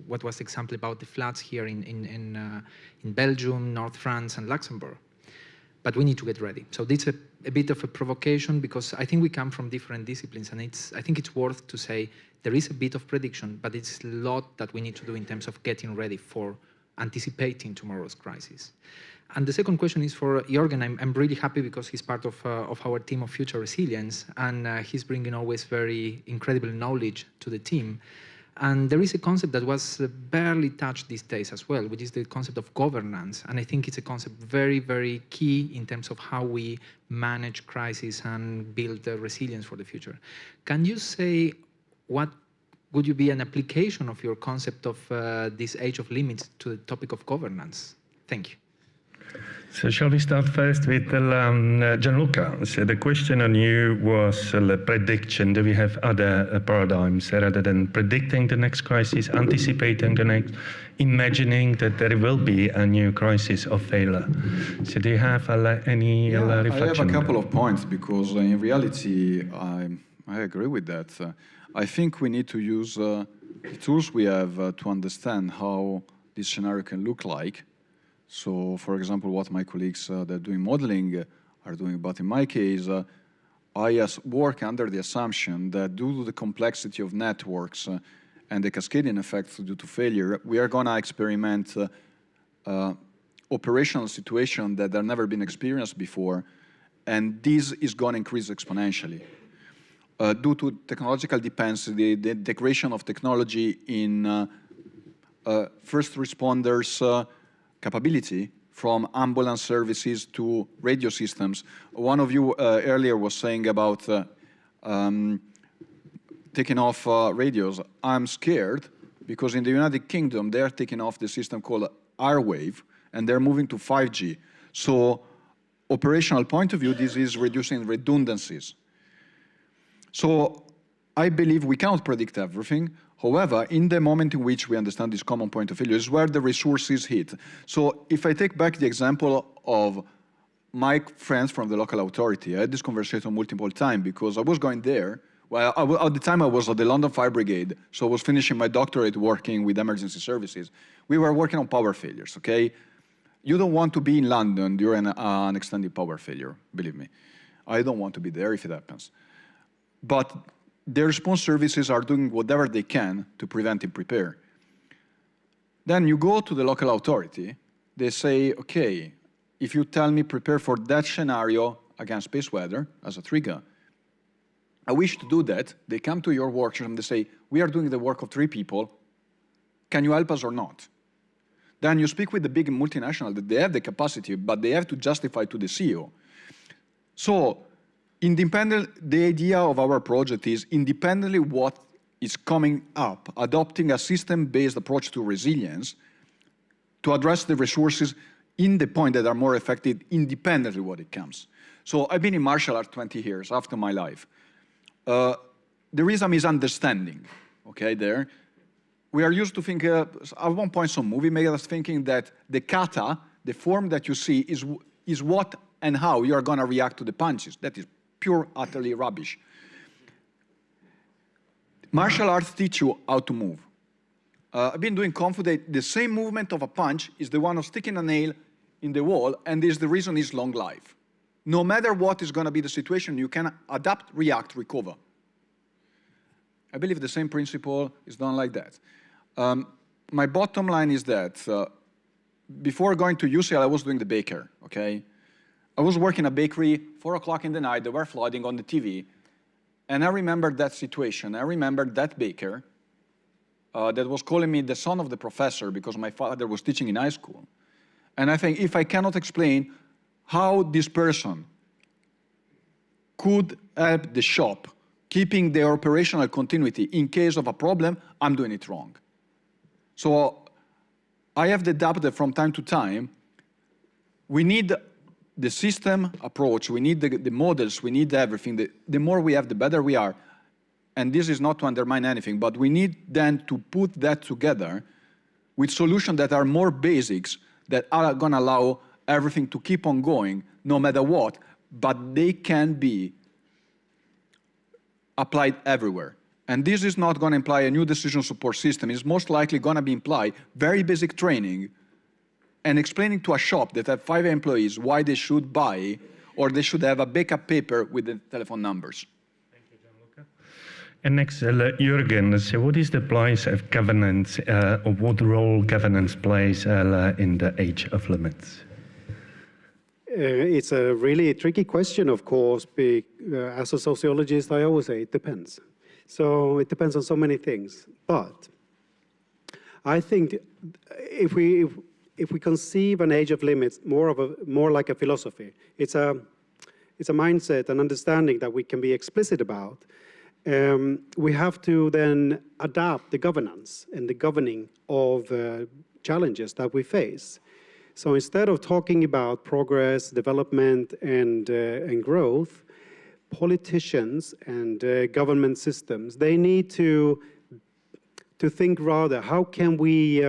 what was the example about the floods here in Belgium, North France, and Luxembourg. But we need to get ready. So this is a bit of a provocation, because I think we come from different disciplines, and I think it's worth to say there is a bit of prediction, but it's a lot that we need to do in terms of getting ready for anticipating tomorrow's crisis. And the second question is for Jürgen. I'm really happy because he's part of our team of Future Resilience, and he's bringing always very incredible knowledge to the team. And there is a concept that was barely touched these days as well, which is the concept of governance. And I think it's a concept very, very key in terms of how we manage crisis and build resilience for the future. Can you say what would you be an application of your concept of this age of limits to the topic of governance? Thank you. So shall we start first with Gianluca? So the question on you was prediction. Do we have other paradigms rather than predicting the next crisis, anticipating the next, imagining that there will be a new crisis or failure? So do you have any reflection? I have a couple of points, because in reality, I agree with that. I think we need to use the tools we have to understand how this scenario can look like. So, for example, what my colleagues that are doing modeling are doing, but in my case, I work under the assumption that due to the complexity of networks and the cascading effects due to failure, we are going to experiment operational situations that have never been experienced before, and this is going to increase exponentially. Due to technological dependency, the integration of technology in first responders' capability, from ambulance services to radio systems. One of you earlier was saying about taking off radios. I'm scared because in the United Kingdom, they're taking off the system called Airwave, and they're moving to 5G. So operational point of view, this is reducing redundancies. So I believe we cannot predict everything. However, in the moment in which we understand this common point of failure is where the resources hit. So if I take back the example of my friends from the local authority, I had this conversation multiple times because I was going there. Well, at the time I was at the London Fire Brigade, so I was finishing my doctorate working with emergency services. We were working on power failures, okay? You don't want to be in London during an extended power failure, believe me. I don't want to be there if it happens. But the response services are doing whatever they can to prevent and prepare. Then you go to the local authority, they say, okay, if you tell me prepare for that scenario against space weather as a trigger, I wish to do that. They come to your workshop and they say, we are doing the work of 3 people, can you help us or not? Then you speak with the big multinational that they have the capacity, but they have to justify to the CEO. So, the idea of our project is independently what is coming up, adopting a system-based approach to resilience to address the resources in the point that are more effective independently what it comes. So I've been in martial arts 20 years after my life. There is a misunderstanding, okay, there. We are used to think, at one point some movie made us thinking that the kata, the form that you see, is what and how you are going to react to the punches. That is pure, utterly rubbish. Martial arts teach you how to move. I've been doing Kung Fu. The same movement of a punch is the one of sticking a nail in the wall, and is the reason is long life. No matter what is going to be the situation, you can adapt, react, recover. I believe the same principle is done like that. My bottom line is that before going to UCL, I was doing the baker, okay? I was working a bakery, 4 o'clock in the night, they were flooding on the TV. And I remember that situation. I remember that baker that was calling me the son of the professor because my father was teaching in high school. And I think if I cannot explain how this person could help the shop, keeping the operational continuity in case of a problem, I'm doing it wrong. So I have adapted from time to time. We need the system approach, we need the models, we need everything. The more we have, the better we are. And this is not to undermine anything, but we need then to put that together with solutions that are more basics, that are going to allow everything to keep on going, no matter what, but they can be applied everywhere. And this is not going to imply a new decision support system. It's most likely going to be imply very basic training and explaining to a shop that have 5 employees why they should buy or they should have a backup paper with the telephone numbers. Thank you, Gianluca. And next, Jürgen, so what is the place of governance, or what role governance plays in the age of limits? It's a really tricky question, of course. As a sociologist, I always say it depends. So it depends on so many things. But I think if we conceive an age of limits more like a philosophy, it's a mindset, an understanding that we can be explicit about. We have to then adapt the governance and the governing of challenges that we face. So instead of talking about progress, development, and growth, politicians and government systems, they need to think rather, how can we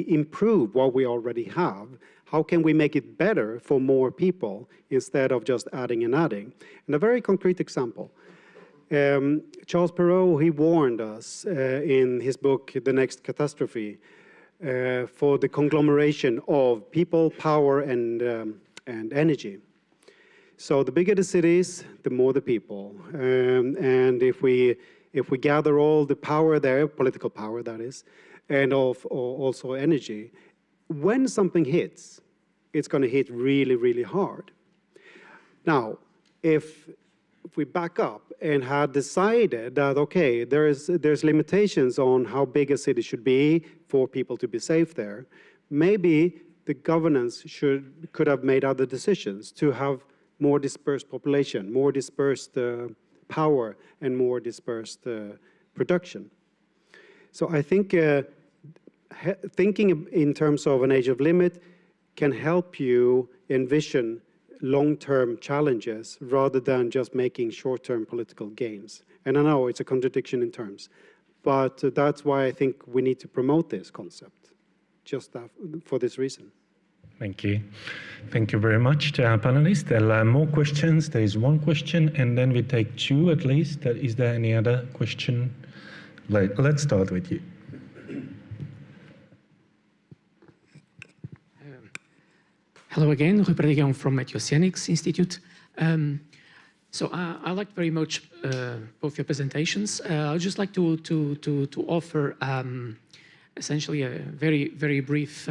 improve what we already have? How can we make it better for more people instead of just adding and adding? And a very concrete example, Charles Perrault, he warned us in his book, The Next Catastrophe, for the conglomeration of people, power, and energy. So the bigger the cities, the more the people. And if we gather all the power there, political power that is, and also energy, when something hits, it's going to hit really, really hard. Now, if we back up and had decided that, okay, there's limitations on how big a city should be for people to be safe there, maybe the governance could have made other decisions to have more dispersed population, more dispersed power, and more dispersed production. So I think thinking in terms of an age of limit can help you envision long-term challenges rather than just making short-term political gains. And I know it's a contradiction in terms, but that's why I think we need to promote this concept, just for this reason. Thank you. Thank you very much to our panelists. There are more questions. There is one question, and then we take 2 at least. Is there any other question? Let's start with you. Hello again, Rui Perdigão from Oceanics Institute. So I liked very much both your presentations. I'd just like to offer essentially a very, very brief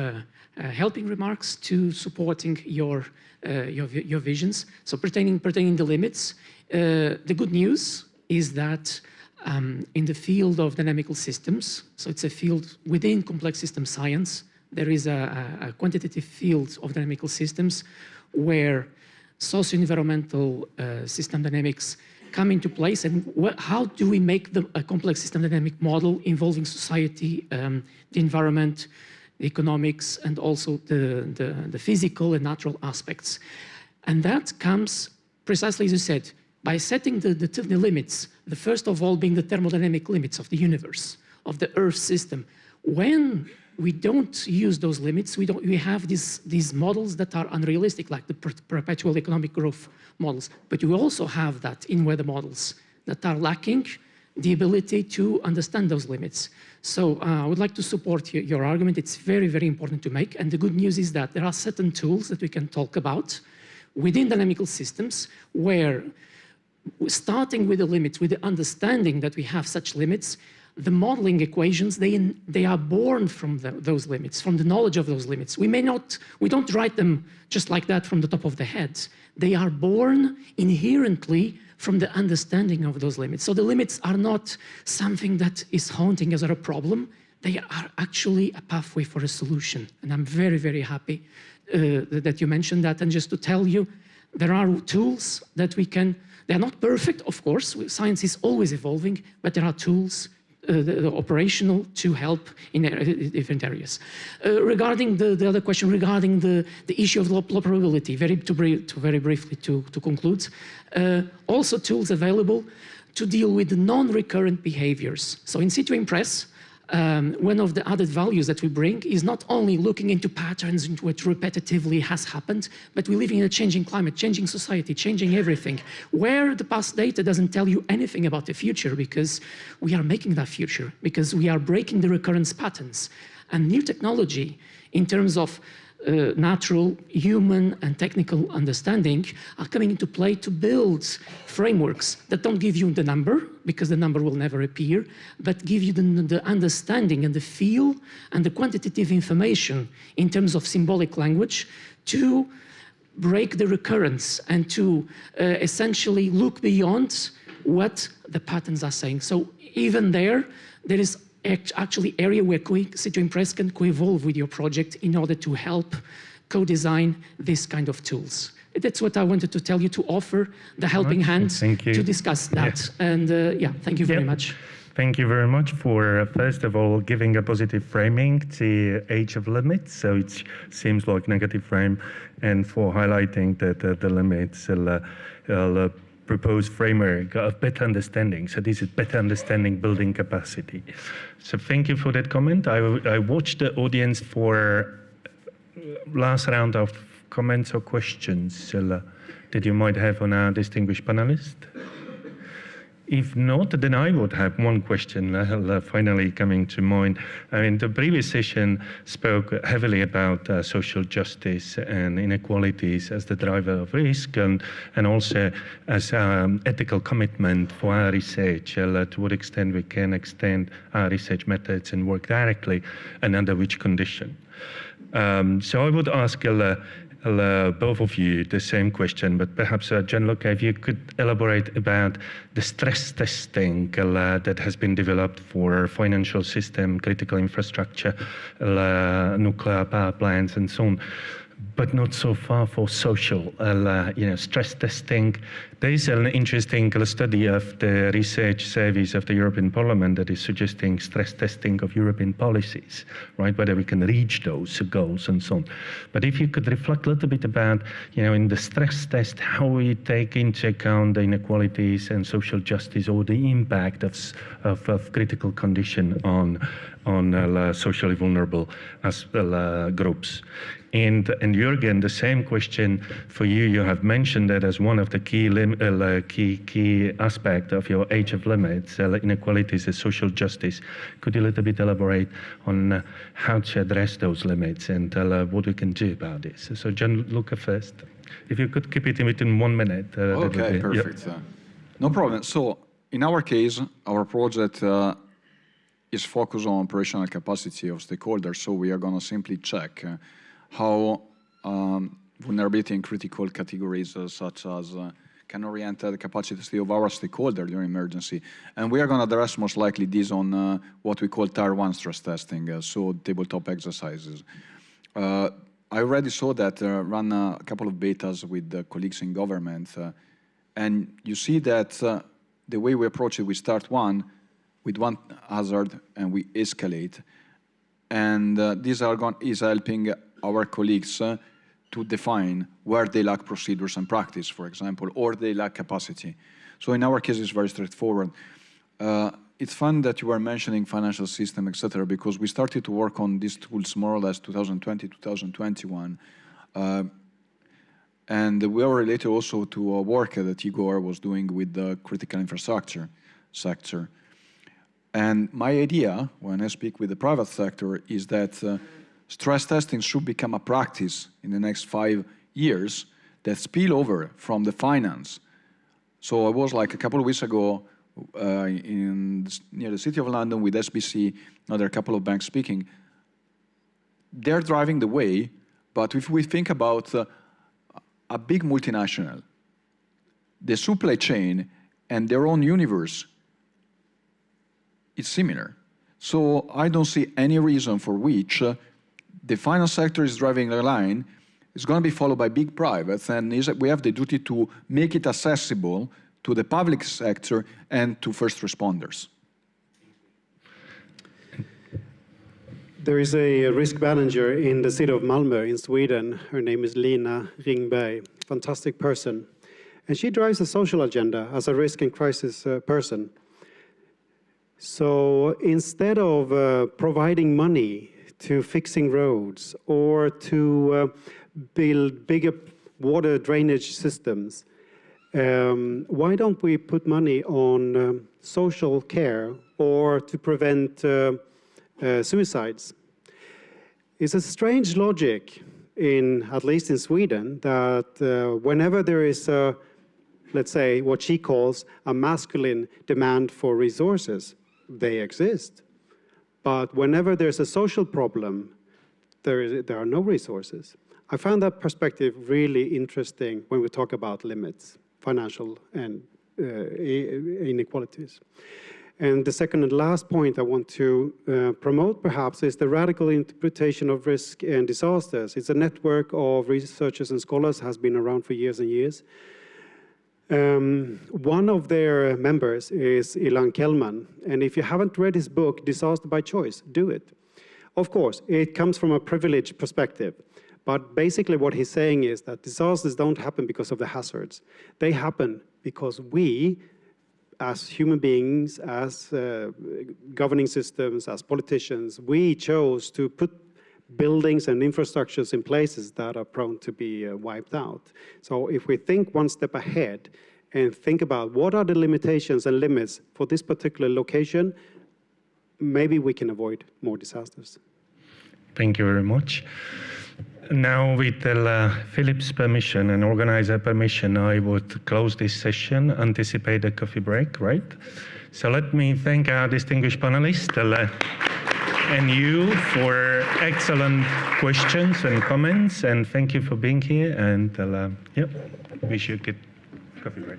helping remarks to supporting your visions. So pertaining the limits, the good news is that in the field of dynamical systems, so it's a field within complex system science, there is a quantitative field of dynamical systems where socio-environmental system dynamics come into place, and how do we make a complex system dynamic model involving society, the environment, the economics, and also the physical and natural aspects. And that comes precisely as you said, by setting the limits, the first of all being the thermodynamic limits of the universe, of the Earth system. When we don't use those limits, we have these models that are unrealistic, like the perpetual economic growth models. But we also have that in weather models that are lacking the ability to understand those limits. So I would like to support your argument. It's very, very important to make. And the good news is that there are certain tools that we can talk about within dynamical systems where, starting with the limits, with the understanding that we have such limits, the modeling equations, they are born from those limits, from the knowledge of those limits. We don't write them just like that from the top of the head. They are born inherently from the understanding of those limits. So the limits are not something that is haunting us or a problem. They are actually a pathway for a solution. And I'm very, very happy that you mentioned that. And just to tell you, there are tools that we can, they're not perfect, of course. Science is always evolving, but there are tools the operational to help in different areas. Regarding the other question, regarding the issue of low probability, very briefly to conclude, also tools available to deal with the non-recurrent behaviors. So in situ impress, one of the added values that we bring is not only looking into patterns into what repetitively has happened, but we live in a changing climate, changing society, changing everything, where the past data doesn't tell you anything about the future because we are making that future, because we are breaking the recurrence patterns. And new technology in terms of natural, human, and technical understanding are coming into play to build frameworks that don't give you the number, because the number will never appear, but give you the understanding and the feel and the quantitative information in terms of symbolic language to break the recurrence and to essentially look beyond what the patterns are saying. So even there is actually area where Situ Impress can co-evolve with your project in order to help co-design this kind of tools. That's what I wanted to tell you, to offer the helping hand to discuss that. Yeah. And yeah, thank you very much. Thank you very much for, first of all, giving a positive framing to age of limits, so it seems like negative frame, and for highlighting that the limits proposed framework of better understanding. So this is better understanding building capacity. So thank you for that comment. I watched the audience for last round of comments or questions that you might have on our distinguished panelists. If not, then I would have one question finally coming to mind. I mean, the previous session spoke heavily about social justice and inequalities as the driver of risk, and also as ethical commitment for our research, to what extent we can extend our research methods and work directly, and under which condition. So I would ask both of you the same question, but perhaps Gianluca, if you could elaborate about the stress testing that has been developed for financial system, critical infrastructure, nuclear power plants, and so on, but not so far for social, stress testing. There is an interesting study of the research service of the European Parliament that is suggesting stress testing of European policies, right? Whether we can reach those goals and so on. But if you could reflect a little bit about, in the stress test, how we take into account the inequalities and social justice, or the impact of critical condition on socially vulnerable groups. And Jürgen, the same question for you. You have mentioned that as one of the key aspect of your age of limits, inequalities and social justice. Could you a little bit elaborate on how to address those limits and what we can do about this? So Gianluca first. If you could keep it within 1 minute. Okay, perfect. Yeah. No problem. So in our case, our project is focused on operational capacity of stakeholders. So we are going to simply check how vulnerability in critical categories such as can orient the capacity of our stakeholder during emergency. And we are going to address most likely this on what we call Tier 1 stress testing, so tabletop exercises. I already saw that, run a couple of betas with colleagues in government, and you see that the way we approach it, we start with one hazard and we escalate. And this is helping our colleagues to define where they lack procedures and practice, for example, or they lack capacity. So in our case, it's very straightforward. It's fun that you were mentioning financial system, etc., because we started to work on these tools more or less 2020, 2021. And we are related also to a work that Igor was doing with the critical infrastructure sector. And my idea, when I speak with the private sector, is that stress testing should become a practice in the next 5 years that spill over from the finance. So I was like a couple of weeks ago near the City of London with SBC, another couple of banks speaking. They're driving the way, but if we think about a big multinational, the supply chain and their own universe, it's similar. So I don't see any reason for which the finance sector is driving the line. It's going to be followed by big privates, and we have the duty to make it accessible to the public sector and to first responders. There is a risk manager in the city of Malmö in Sweden. Her name is Lina Ringberg, fantastic person. And she drives a social agenda as a risk and crisis person. So instead of providing money to fixing roads or to build bigger water drainage systems, why don't we put money on social care or to prevent suicides? It's a strange logic, at least in Sweden, that whenever there is let's say, what she calls a masculine demand for resources, they exist. But whenever there's a social problem, there are no resources. I found that perspective really interesting when we talk about limits, financial and inequalities. And the second and last point I want to promote, perhaps, is the radical interpretation of risk and disasters. It's a network of researchers and scholars, has been around for years and years. One of their members is Ilan Kelman, and if you haven't read his book, Disaster by Choice, do it. Of course, it comes from a privileged perspective, but basically what he's saying is that disasters don't happen because of the hazards. They happen because we, as human beings, as governing systems, as politicians, we chose to put buildings and infrastructures in places that are prone to be wiped out. So if we think one step ahead and think about what are the limitations and limits for this particular location, maybe we can avoid more disasters. Thank you very much. Now, with Philip's permission and organizer permission, I would close this session, anticipate a coffee break, right? So let me thank our distinguished panelists and you for excellent questions and comments, and thank you for being here, and wish you a good coffee break.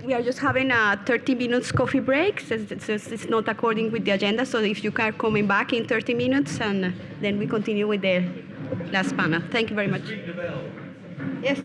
We are just having a 30 minutes coffee break. It's not according with the agenda, so if you are coming back in 30 minutes, and then we continue with the last panel. Thank you very much. Yes.